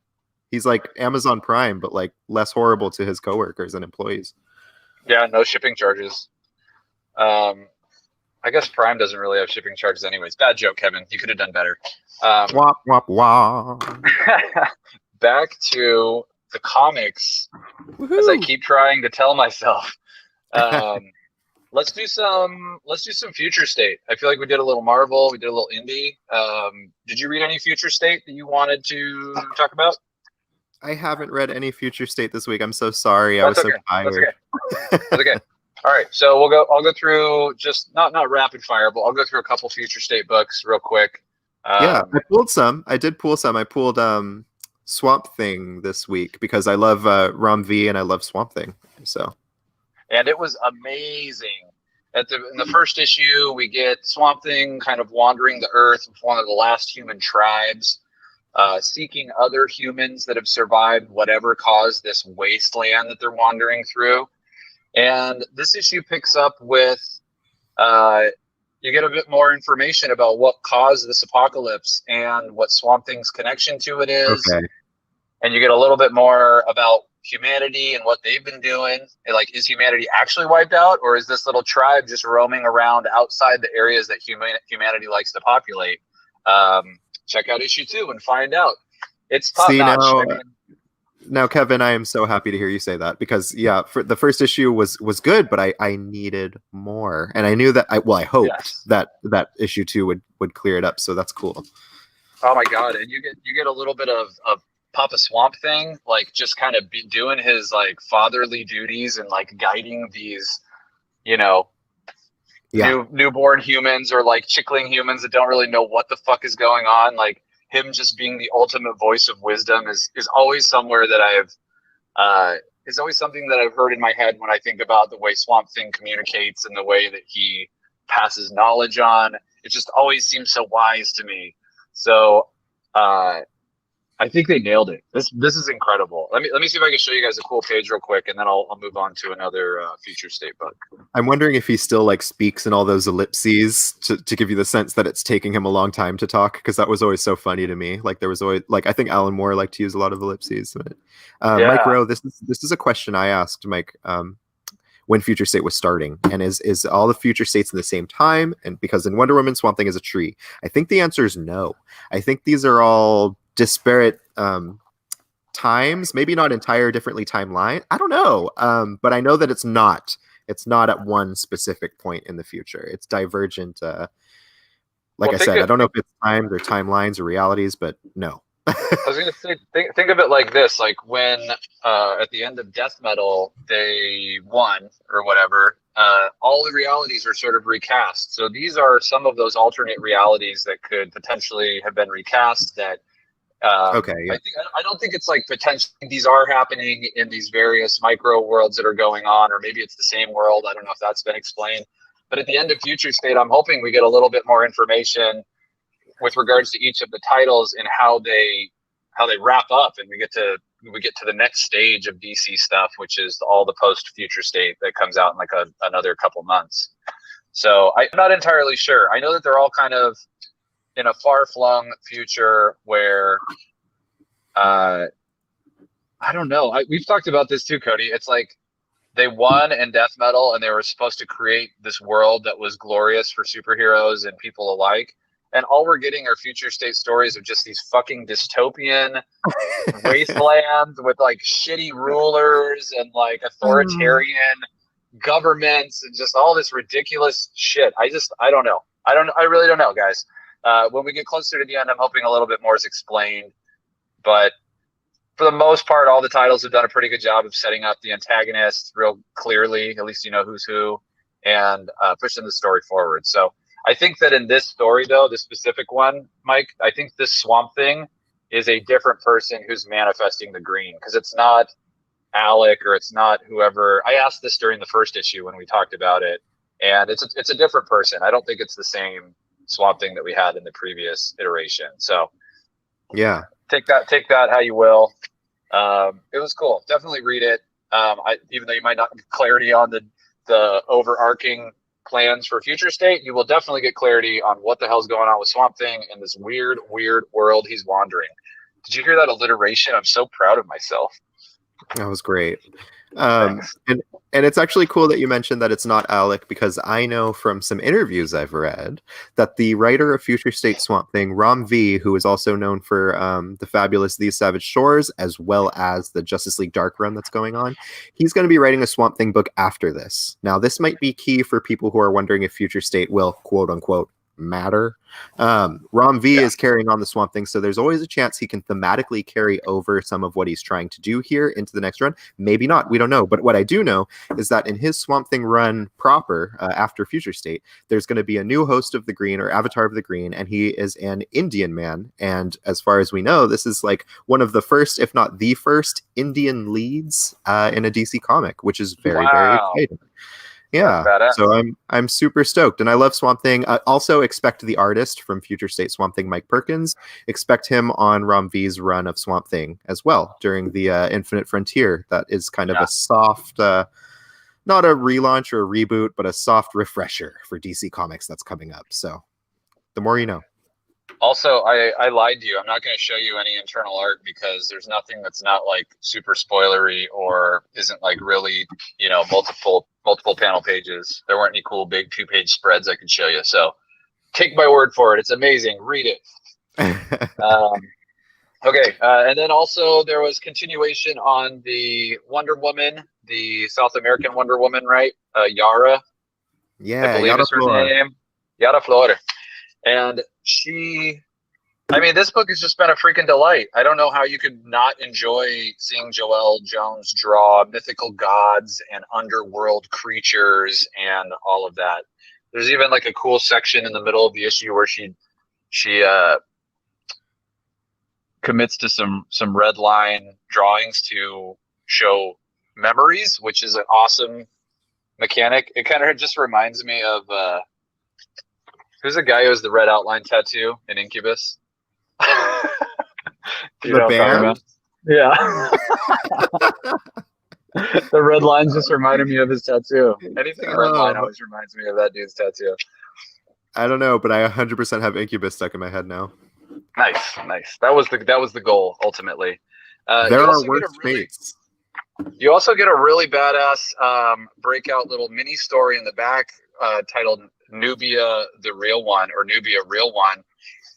Speaker 1: He's like Amazon Prime, but like less horrible to his coworkers and employees.
Speaker 3: Yeah, no shipping charges. I guess Prime doesn't really have shipping charges anyways. Bad joke, Kevin. You could have done better.
Speaker 1: Wop, wop, wop.
Speaker 3: Back to the comics. Woo-hoo. As I keep trying to tell myself. Let's do some Future State. I feel like we did a little Marvel, we did a little indie. Did you read any Future State that you wanted to talk about?
Speaker 1: I haven't read any Future State this week. I'm so sorry. I was so tired.
Speaker 3: That's okay. All right, so I'll go through just not rapid fire, but I'll go through a couple Future State books real quick.
Speaker 1: I pulled some. I did pull some. I pulled Swamp Thing this week because I love Rom V and I love Swamp Thing. So,
Speaker 3: and it was amazing. In the first issue, we get Swamp Thing kind of wandering the earth with one of the last human tribes, seeking other humans that have survived whatever caused this wasteland that they're wandering through. And this issue picks up with, you get a bit more information about what caused this apocalypse and what Swamp Thing's connection to it is.
Speaker 1: okay.
Speaker 3: And you get a little bit more about humanity and what they've been doing. And like, is humanity actually wiped out, or is this little tribe just roaming around outside the areas that humanity likes to populate? Check out issue 2 and find out. It's top notch.
Speaker 1: Now, Kevin, I am so happy to hear you say that because, yeah, for the first issue was good, but I needed more, and I knew that. I hoped that issue 2 would clear it up. So that's cool.
Speaker 3: Oh my god! And you get a little bit of Papa Swamp Thing, like just kind of doing his like fatherly duties and like guiding these, newborn humans or like chickling humans that don't really know what the fuck is going on. Like him just being the ultimate voice of wisdom is always somewhere that is always something that I've heard in my head when I think about the way Swamp Thing communicates and the way that he passes knowledge on. It just always seems so wise to me. So, I think they nailed it. This is incredible. Let me see if I can show you guys a cool page real quick, and then I'll move on to another Future State book.
Speaker 1: I'm wondering if he still like speaks in all those ellipses to give you the sense that it's taking him a long time to talk, because that was always so funny to me. Like there was always like I think Alan Moore liked to use a lot of ellipses. But, Mike Rowe, this is a question I asked Mike when Future State was starting, and is all the future states in the same time? And because in Wonder Woman, Swamp Thing is a tree. I think the answer is no. I think these are all disparate times, maybe not entire differently timeline. I don't know, but I know that it's not at one specific point in the future. It's divergent. I don't know if it's times or timelines or realities, but no.
Speaker 3: I was going to say, think of it like this: like when at the end of Death Metal they won or whatever, all the realities are sort of recast. So these are some of those alternate realities that could potentially have been recast. That
Speaker 1: okay. Yeah.
Speaker 3: I don't think it's like potentially these are happening in these various micro worlds that are going on, or maybe it's the same world. I don't know if that's been explained. But at the end of Future State, I'm hoping we get a little bit more information with regards to each of the titles and how they wrap up, and we get to the next stage of DC stuff, which is all the post Future State that comes out in like another couple months. So I'm not entirely sure. I know that they're all kind of in a far-flung future where I don't know. We've talked about this too, Cody. It's like they won in Death Metal, and they were supposed to create this world that was glorious for superheroes and people alike. And all we're getting are Future State stories of just these fucking dystopian wastelands with like shitty rulers and like authoritarian governments and just all this ridiculous shit. I don't know. I really don't know, guys. When we get closer to the end, I'm hoping a little bit more is explained. But for the most part, all the titles have done a pretty good job of setting up the antagonists real clearly. At least you know who's who, and pushing the story forward. So I think that in this story, though, this specific one, Mike, I think this Swamp Thing is a different person who's manifesting the green, because it's not Alec or it's not whoever. I asked this during the first issue when we talked about it, and it's a different person. I don't think it's the same Swamp Thing that we had in the previous iteration. So
Speaker 1: yeah,
Speaker 3: take that how you will. It was cool. Definitely read it. Even though you might not get clarity on the overarching plans for Future State, you will definitely get clarity on what the hell's going on with Swamp Thing in this weird world he's wandering. Did you hear that alliteration? I'm so proud of myself.
Speaker 1: That was great. And it's actually cool that you mentioned that it's not Alec, because I know from some interviews I've read that the writer of Future State Swamp Thing, Rom V, who is also known for the fabulous These Savage Shores, as well as the Justice League Dark run that's going on, he's going to be writing a Swamp Thing book after this. Now, this might be key for people who are wondering if Future State will, quote unquote, matter. Rom V is carrying on the Swamp Thing, so there's always a chance he can thematically carry over some of what he's trying to do here into the next run. Maybe not, we don't know. But what I do know is that in his Swamp Thing run proper, after Future State, there's going to be a new host of the Green, or Avatar of the Green, and he is an Indian man. And as far as we know, this is like one of the first, if not the first, Indian leads in a DC comic, which is very, very exciting. Yeah, so I'm super stoked, and I love Swamp Thing. Also, expect the artist from Future State Swamp Thing, Mike Perkins. Expect him on Rom V's run of Swamp Thing as well during the Infinite Frontier. That is kind of a soft, not a relaunch or a reboot, but a soft refresher for DC Comics that's coming up. So, the more you know.
Speaker 3: Also, I lied to you. I'm not going to show you any internal art because there's nothing that's not like super spoilery or isn't like really, multiple panel pages. There weren't any cool big 2-page spreads I could show you. So take my word for it. It's amazing. Read it. Okay. And then also there was continuation on the Wonder Woman, the South American Wonder Woman, right? Yara.
Speaker 1: Yeah,
Speaker 3: I believe
Speaker 1: Yara
Speaker 3: is her
Speaker 1: Flor.
Speaker 3: name. Yara Flor. And this book has just been a freaking delight. I don't know how you could not enjoy seeing Joelle Jones draw mythical gods and underworld creatures and all of that. There's even like a cool section in the middle of the issue where she commits to some red line drawings to show memories, which is an awesome mechanic. It kind of just reminds me of who's the guy who has the red outline tattoo in Incubus?
Speaker 1: The band?
Speaker 3: Yeah. The red lines just reminded me of his tattoo. Anything in red line always reminds me of that dude's tattoo.
Speaker 1: I don't know, but I 100% have Incubus stuck in my head now.
Speaker 3: Nice. That was the goal ultimately.
Speaker 1: There are worse fates.
Speaker 3: You also get a really badass breakout little mini story in the back titled Nubia the Real One, or Nubia Real One,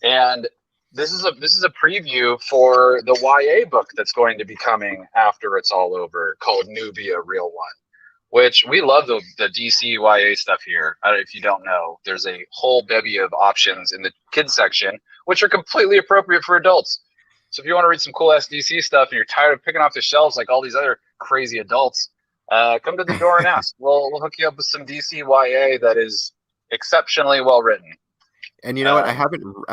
Speaker 3: and this is a preview for the YA book that's going to be coming after it's all over, called Nubia Real One, which we love the DC YA stuff here. If you don't know, there's a whole bevy of options in the kids section, which are completely appropriate for adults. So if you want to read some cool ass DC stuff and you're tired of picking off the shelves like all these other crazy adults, come to the door and ask. We'll hook you up with some DC YA that is exceptionally well written.
Speaker 1: And you know what? I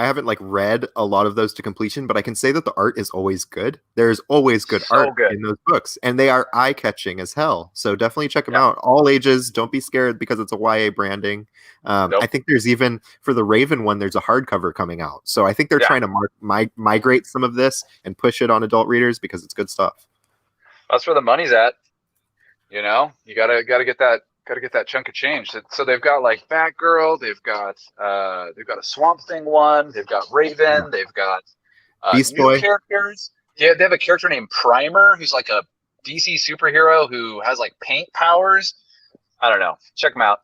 Speaker 1: haven't like read a lot of those to completion, but I can say that the art is always good. There's always good art in those books, and they are eye-catching as hell. So definitely check them out. All ages. Don't be scared because it's a YA branding. I think there's even for the Raven one, there's a hardcover coming out. So I think they're trying to migrate some of this and push it on adult readers because it's good stuff.
Speaker 3: That's where the money's at. You gotta get that chunk of change. So they've got like Batgirl, they've got a Swamp Thing one, they've got Raven, they've got
Speaker 1: Beast
Speaker 3: new
Speaker 1: Boy
Speaker 3: characters. Yeah, they have a character named Primer who's like a DC superhero who has like paint powers. I don't know. Check them out.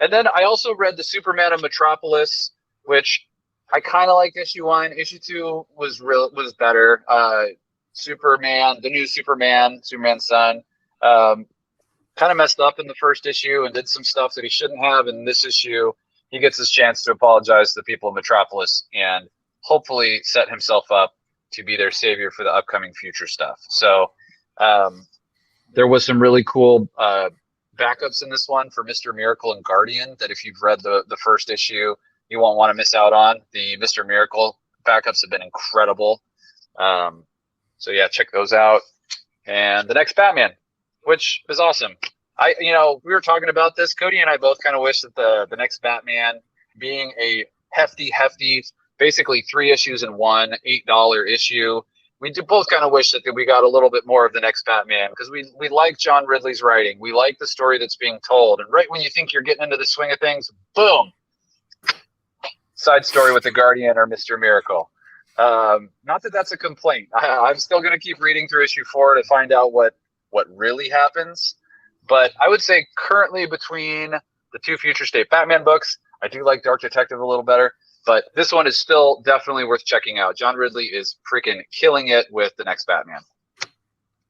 Speaker 3: And then I also read the Superman of Metropolis, which I kind of liked issue 1. Issue 2 was better. Superman, the new Superman's son, kind of messed up in the first issue and did some stuff that he shouldn't have. In this issue, he gets his chance to apologize to the people of Metropolis and hopefully set himself up to be their savior for the upcoming future stuff. So there was some really cool backups in this one for Mr. Miracle and Guardian that if you've read the first issue, you won't want to miss out on. The Mr. Miracle backups have been incredible. So yeah, check those out. And the next Batman, which is awesome. We were talking about this. Cody and I both kind of wish that the next Batman, being a hefty, basically 3 issues in one, $8 issue, we do both kind of wish that we got a little bit more of the next Batman because we like John Ridley's writing. We like the story that's being told. And right when you think you're getting into the swing of things, boom, side story with the Guardian or Mr. Miracle. Not that that's a complaint. I'm still going to keep reading through issue 4 to find out what really happens. But I would say currently between the 2 Future State Batman books, I do like Dark Detective a little better, but this one is still definitely worth checking out. John Ridley is freaking killing it with the next Batman.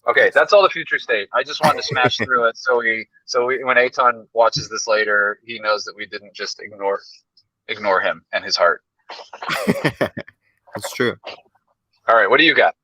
Speaker 3: Okay, that's all the future state. I just wanted to smash through it so we when Aton watches this later, he knows that we didn't just ignore him and his heart.
Speaker 1: It's true.
Speaker 3: All right, what do you got?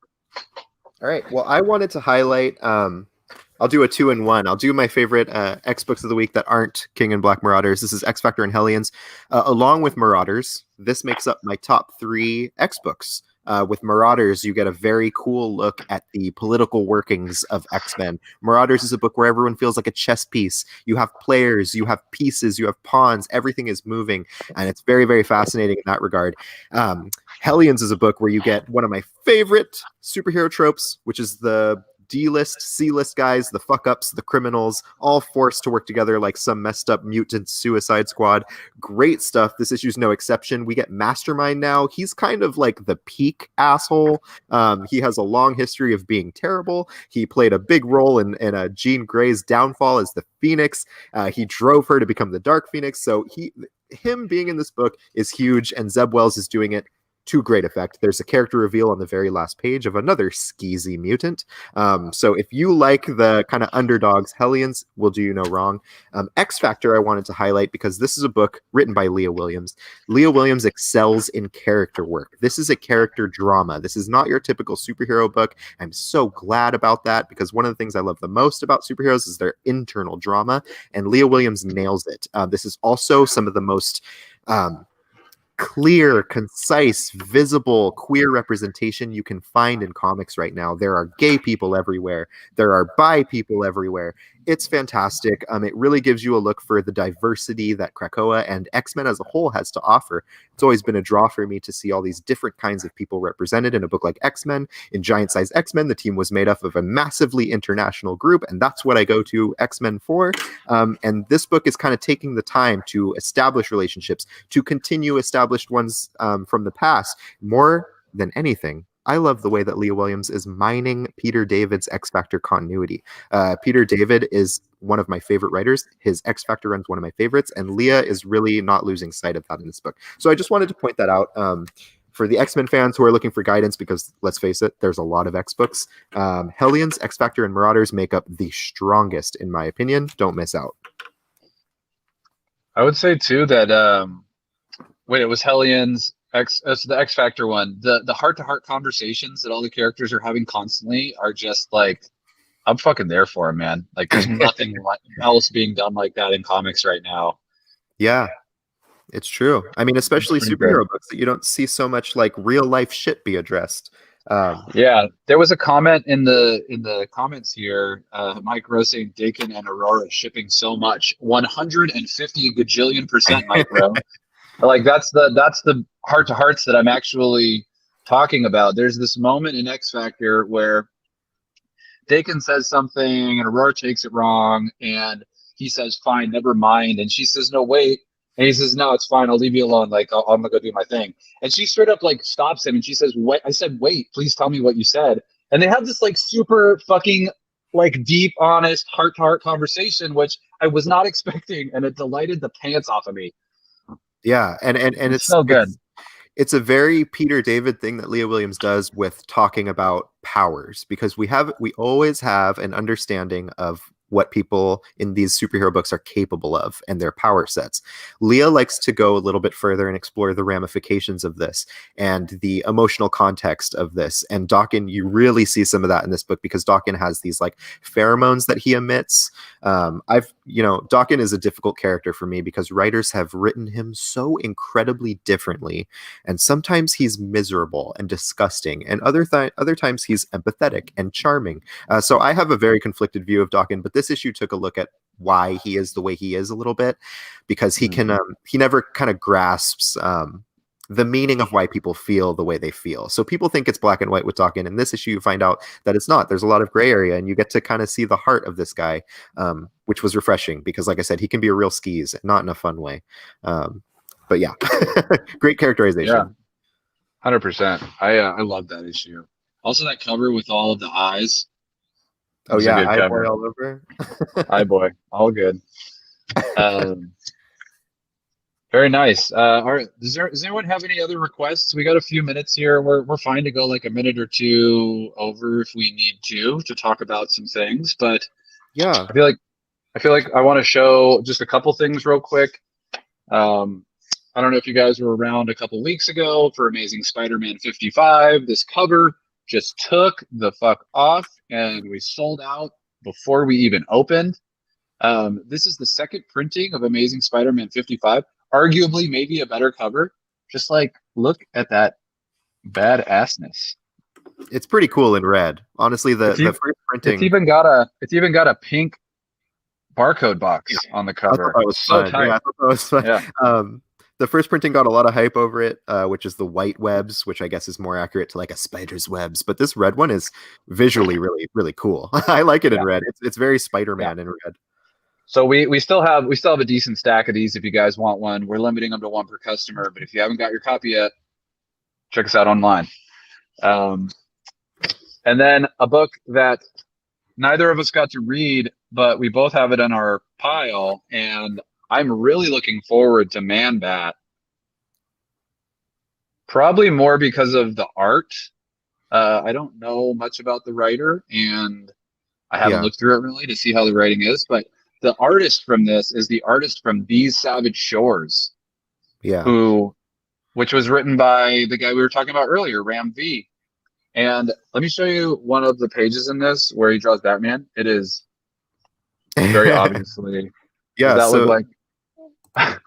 Speaker 1: All right. Well, I wanted to highlight. I'll do a 2-in-1. I'll do my favorite X books of the week that aren't King and Black Marauders. This is X Factor and Hellions, along with Marauders. This makes up my top 3 X books. With Marauders, you get a very cool look at the political workings of X-Men. Marauders is a book where everyone feels like a chess piece. You have players, you have pieces, you have pawns. Everything is moving, and it's very, very fascinating in that regard. Hellions is a book where you get one of my favorite superhero tropes, which is the D-list, C-list guys, the fuck-ups, the criminals, all forced to work together like some messed up mutant suicide squad. Great stuff. This issue's no exception. We get Mastermind now. He's kind of like the peak asshole. He has a long history of being terrible. He played a big role in Jean Grey's downfall as the Phoenix. He drove her to become the Dark Phoenix. So him being in this book is huge, and Zeb Wells is doing it to great effect. There's a character reveal on the very last page of another skeezy mutant. So if you like the kind of underdogs, Hellions will do you no wrong. X Factor I wanted to highlight because this is a book written by Leah Williams. Leah Williams excels in character work. This is a character drama. This is not your typical superhero book. I'm so glad about that because one of the things I love the most about superheroes is their internal drama, and Leah Williams nails it. This is also some of the most clear, concise, visible queer representation you can find in comics right now. There are gay people everywhere. There are bi people everywhere. It's fantastic. It really gives you a look for the diversity that Krakoa and X-Men as a whole has to offer. It's always been a draw for me to see all these different kinds of people represented in a book like X-Men. In Giant Size X-Men, the team was made up of a massively international group, and that's what I go to X-Men for. And this book is kind of taking the time to establish relationships, to continue established ones from the past. More than anything, I love the way that Leah Williams is mining Peter David's X Factor continuity. Peter David is one of my favorite writers. His X Factor run's one of my favorites, and Leah is really not losing sight of that in this book. So I just wanted to point that out for the X-Men fans who are looking for guidance, because let's face it, there's a lot of X books. Hellions, X Factor, and Marauders make up the strongest, in my opinion. Don't miss out.
Speaker 2: I would say too that it was Hellions. The X Factor one, the heart-to-heart conversations that all the characters are having constantly are just like, I'm fucking there for them, man. Like, there's nothing else being done like that in comics right now.
Speaker 1: Yeah, it's true. I mean, especially superhero books that you don't see so much like real life shit be addressed.
Speaker 2: Yeah, there was a comment in the comments here. Mike Rose saying Dakin and Aurora shipping so much, 150 gajillion%, Mike Rose. Like that's the heart to hearts that I'm actually talking about. There's this moment in X Factor where Dakin says something and Aurora takes it wrong, and he says, "Fine, never mind," and she says, "No, wait," and he says, "No, it's fine. I'll leave you alone. Like I'm gonna go do my thing." And she straight up like stops him and she says, "Wait!" I said, "Wait, please tell me what you said." And they have this like super fucking like deep, honest, heart to heart conversation, which I was not expecting, and it delighted the pants off of me.
Speaker 1: Yeah, and it's
Speaker 2: so good.
Speaker 1: It's a very Peter David thing that Leah Williams does with talking about powers, because we always have an understanding of what people in these superhero books are capable of and their power sets. Leah likes to go a little bit further and explore the ramifications of this and the emotional context of this. And Dakin, you really see some of that in this book, because Dakin has these like pheromones that he emits. Dakin is a difficult character for me because writers have written him so incredibly differently. And sometimes he's miserable and disgusting, and other times he's empathetic and charming. So I have a very conflicted view of Dakin, but this issue took a look at why he is the way he is a little bit, because he never kind of grasps the meaning of why people feel the way they feel. So people think it's black and white with Dakin. In this issue, you find out that it's not. There's a lot of gray area, and you get to kind of see the heart of this guy, which was refreshing because, like I said, he can be a real skis, not in a fun way. But yeah, great characterization.
Speaker 2: Yeah, 100%. I love that issue. Also, that cover with all of the eyes.
Speaker 1: Oh yeah, eye boy all over.
Speaker 2: Eye boy, all good. Very nice. All right. Does anyone have any other requests? We got a few minutes here. We're fine to go like a minute or two over if we need to talk about some things. But
Speaker 1: Yeah.
Speaker 2: I feel like I want to show just a couple things real quick. I don't know if you guys were around a couple weeks ago for Amazing Spider-Man 55. This cover just took the fuck off, and we sold out before we even opened. This is the second printing of Amazing Spider-Man 55. Arguably, maybe a better cover. Just like, look at that badassness.
Speaker 1: It's pretty cool in red. Honestly, the first printing.
Speaker 2: It's even got a pink barcode box on the
Speaker 1: I thought
Speaker 2: cover.
Speaker 1: that was
Speaker 2: So
Speaker 1: fun.
Speaker 2: tight.
Speaker 1: Yeah, I thought that was fun.
Speaker 2: Yeah.
Speaker 1: The first printing got a lot of hype over it, which is the white webs, which I guess is more accurate to like a spider's webs. But this red one is visually really, really cool. I like it in red. It's very Spider-Man in red.
Speaker 2: So we still have a decent stack of these if you guys want one. We're limiting them to one per customer, but if you haven't got your copy yet, check us out online. And then a book that neither of us got to read, but we both have it in our pile, and I'm really looking forward to Man Bat. Probably more because of the art. I don't know much about the writer, and I haven't looked through it really to see how the writing is, but the artist from this is the artist from These Savage Shores.
Speaker 1: Yeah.
Speaker 2: Which was written by the guy we were talking about earlier, Ram V. And let me show you one of the pages in this where he draws Batman. It is very obviously.
Speaker 1: Yeah.
Speaker 2: Does that look like?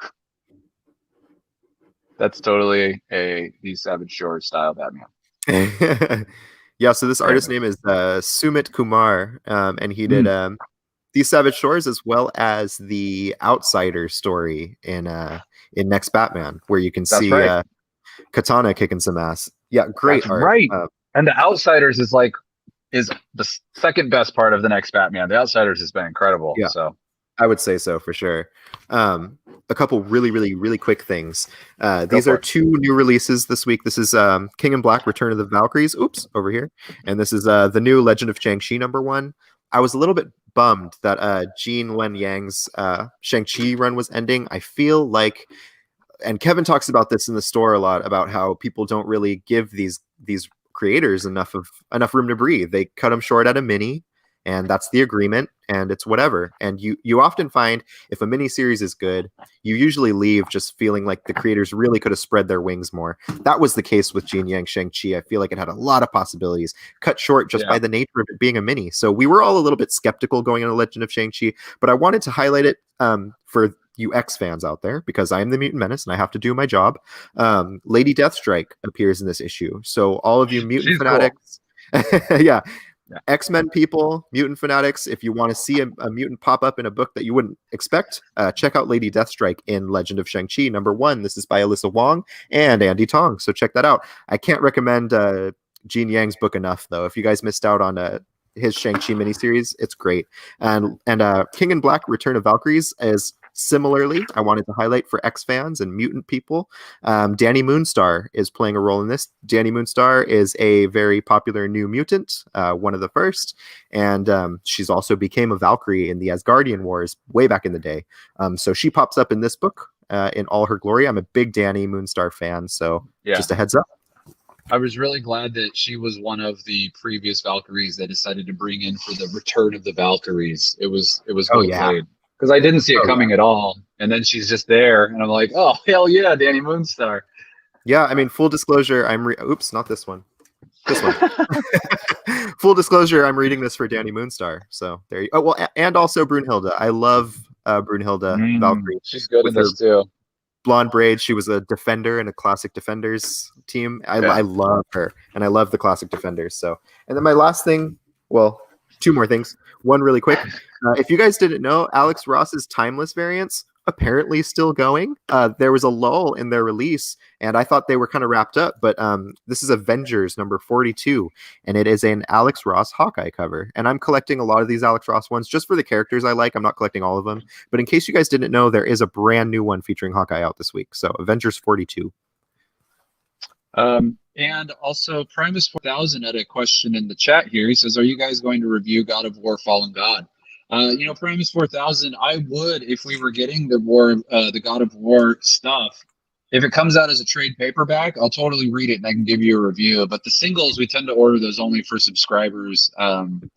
Speaker 2: That's totally a These Savage Shores style Batman.
Speaker 1: Yeah. So this artist's name is Sumit Kumar, and he did These Savage Shores as well as the Outsider story in Next Batman, where you can see Katana kicking some ass. Yeah, great
Speaker 2: That's
Speaker 1: art.
Speaker 2: Right. And the Outsiders is the second best part of the Next Batman. The Outsiders has been incredible.
Speaker 1: Yeah.
Speaker 2: So
Speaker 1: I would say so for sure. A couple really, really, really quick things. These are two new releases this week. This is King in Black, Return of the Valkyries. Oops, over here. And this is the new Legend of Shang-Chi #1. I was a little bit bummed that Gene Wen Yang's Shang-Chi run was ending. I feel like, and Kevin talks about this in the store a lot, about how people don't really give these creators enough room to breathe. They cut them short at a mini, and that's the agreement, and it's whatever. And you often find if a mini series is good, you usually leave just feeling like the creators really could have spread their wings more. That was the case with Gene Yang Shang-Chi. I feel like it had a lot of possibilities, cut short just by the nature of it being a mini. So we were all a little bit skeptical going into Legend of Shang-Chi, but I wanted to highlight it for you X fans out there, because I am the Mutant Menace and I have to do my job. Lady Deathstrike appears in this issue. So all of you mutant fanatics, cool. X-Men people, mutant fanatics, if you want to see a mutant pop up in a book that you wouldn't expect, check out Lady Deathstrike in Legend of Shang-Chi #1. This is by Alyssa Wong and Andy Tong, so check that out. I can't recommend Gene Yang's book enough, though. If you guys missed out on his Shang-Chi miniseries, it's great. And King in Black, Return of Valkyries is similarly, I wanted to highlight for X fans and mutant people. Danny Moonstar is playing a role in this. Danny Moonstar is a very popular new mutant, one of the first, and she's also became a Valkyrie in the Asgardian Wars way back in the day. So she pops up in this book in all her glory. I'm a big Danny Moonstar fan, so just a heads up.
Speaker 2: I was really glad that she was one of the previous Valkyries they decided to bring in for the Return of the Valkyries. It was well played. Because I didn't see it coming at all. And then she's just there. And I'm like, oh, hell yeah, Danny Moonstar.
Speaker 1: Yeah, I mean, full disclosure, oops, not this one. This one. Full disclosure, I'm reading this for Danny Moonstar. So there you go. Oh, well, and also Brunhilde. I love Brunhilde Valkyrie.
Speaker 2: She's good in this too.
Speaker 1: Blonde braids. She was a defender in a classic Defenders team. I love her. And I love the classic Defenders. So, and then my last thing, well, two more things. One really quick. If you guys didn't know, Alex Ross's Timeless variants apparently still going. There was a lull in their release, and I thought they were kind of wrapped up, but this is Avengers #42, and it is an Alex Ross Hawkeye cover. And I'm collecting a lot of these Alex Ross ones just for the characters I like. I'm not collecting all of them. But in case you guys didn't know, there is a brand new one featuring Hawkeye out this week. So Avengers 42.
Speaker 2: And also Primus 4000 had a question in the chat here. He says, are you guys going to review God of War Fallen God? Primus 4000, I would, if we were getting the God of War stuff, if it comes out as a trade paperback, I'll totally read it and I can give you a review. But the singles, we tend to order those only for subscribers on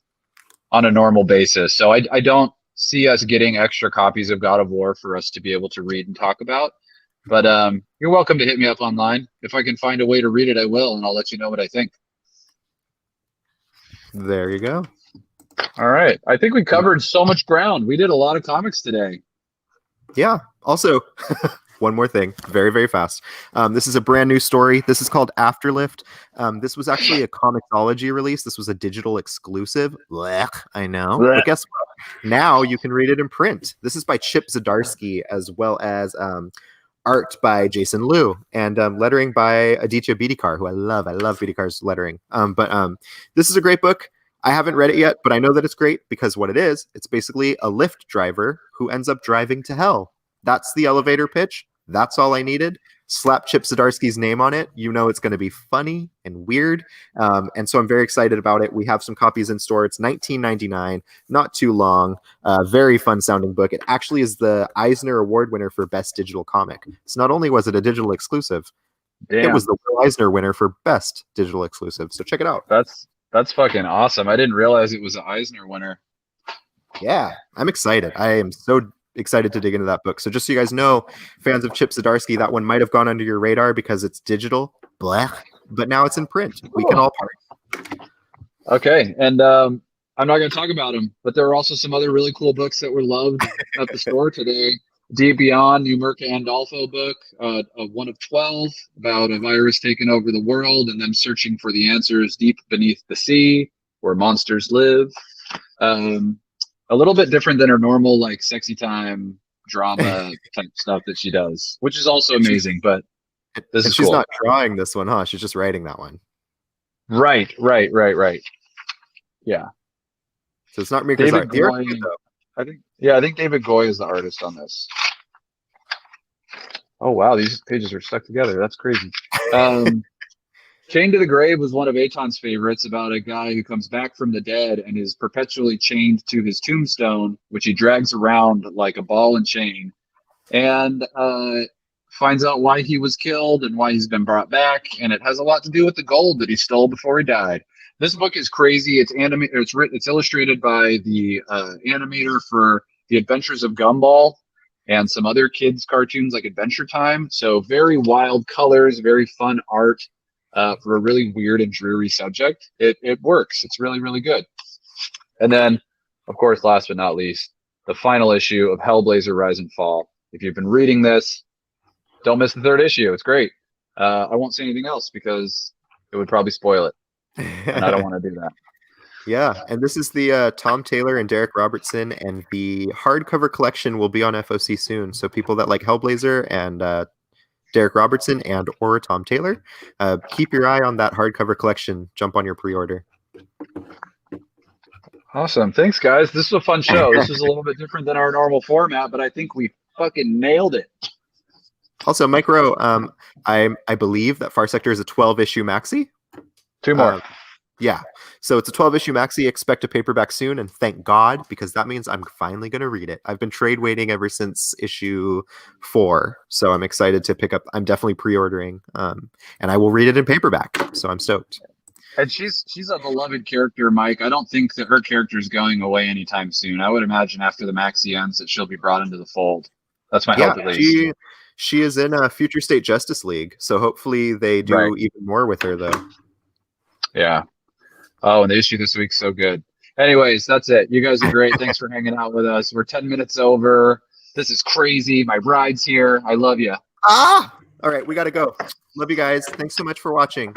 Speaker 2: a normal basis. So I don't see us getting extra copies of God of War for us to be able to read and talk about. But you're welcome to hit me up online. If I can find a way to read it, I will, and I'll let you know what I think.
Speaker 1: There you go.
Speaker 2: All right. I think we covered so much ground. We did a lot of comics today.
Speaker 1: Yeah. Also, one more thing, very, very fast. This is a brand new story. This is called Afterlift. This was actually a Comixology release. This was a digital exclusive. Blech, I know.
Speaker 2: Blech.
Speaker 1: But guess what? Now you can read it in print. This is by Chip Zdarsky, as well as art by Jason Liu, and lettering by Aditya Bidikar, who I love. I love Bidikar's lettering. But this is a great book. I haven't read it yet, but I know that it's great because what it is, it's basically a Lyft driver who ends up driving to hell. That's the elevator pitch. That's all I needed. Slap Chip Zdarsky's name on it. You know it's going to be funny and weird. And so I'm very excited about it. We have some copies in store. It's $19.99, not too long. Very fun sounding book. It actually is the Eisner Award winner for Best Digital Comic. So not only was it a digital exclusive, it was the Will Eisner winner for Best Digital Exclusive. So check it out.
Speaker 2: That's fucking awesome. I didn't realize it was an Eisner winner.
Speaker 1: Yeah, I'm excited. I am so excited to dig into that book. So just so you guys know, fans of Chip Zdarsky, that one might have gone under your radar because it's digital, blech, but now it's in print. We can all part.
Speaker 2: Okay, and I'm not going to talk about them, but there are also some other really cool books that were loved at the store today. Deep Beyond, New Mirka Andolfo book, a 1 of 12, about a virus taking over the world and them searching for the answers deep beneath the sea, where monsters live. A little bit different than her normal, like, sexy time drama type stuff that she does, which is also amazing, but this is
Speaker 1: she's
Speaker 2: cool.
Speaker 1: Not drawing this one, huh? She's just writing that one.
Speaker 2: Right. Yeah.
Speaker 1: So it's not Mirka's art. The
Speaker 2: Goy, I think David Goy is the artist on this. Oh wow, these pages are stuck together. That's crazy. Chained to the Grave was one of Eitan's favorites, about a guy who comes back from the dead and is perpetually chained to his tombstone, which he drags around like a ball and chain, and finds out why he was killed and why he's been brought back, and it has a lot to do with the gold that he stole before he died. This book is crazy. It's illustrated by the animator for The Adventures of Gumball and some other kids cartoons like Adventure Time. So very wild colors, very fun art for a really weird and dreary subject. It works. It's really, really good. And then, of course, last but not least, the final issue of Hellblazer Rise and Fall. If you've been reading this, don't miss the 3rd issue. It's great. I won't say anything else because it would probably spoil it. And I don't want to do that.
Speaker 1: Yeah, and this is the Tom Taylor and Derek Robertson, and the hardcover collection will be on FOC soon. So people that like Hellblazer and Derek Robertson and or Tom Taylor, keep your eye on that hardcover collection. Jump on your pre-order.
Speaker 2: Awesome. Thanks, guys. This was a fun show. This is a little bit different than our normal format, but I think we fucking nailed it.
Speaker 1: Also, Micro, I believe that Far Sector is a 12-issue maxi.
Speaker 2: 2 more.
Speaker 1: Yeah. So it's a 12-issue maxi. Expect a paperback soon, and thank God, because that means I'm finally going to read it. I've been trade waiting ever since issue 4, so I'm excited to pick up. I'm definitely pre-ordering, and I will read it in paperback, so I'm stoked.
Speaker 2: And she's a beloved character, Mike. I don't think that her character is going away anytime soon. I would imagine after the maxi ends that she'll be brought into the fold. That's my hope, at least.
Speaker 1: She is in a Future State Justice League, so hopefully they do even more with her, though.
Speaker 2: Yeah. Oh, and the issue this week's so good. Anyways, that's it. You guys are great. Thanks for hanging out with us. We're 10 minutes over. This is crazy. My bride's here. I love you.
Speaker 1: All right, we got to go. Love you guys. Thanks so much for watching.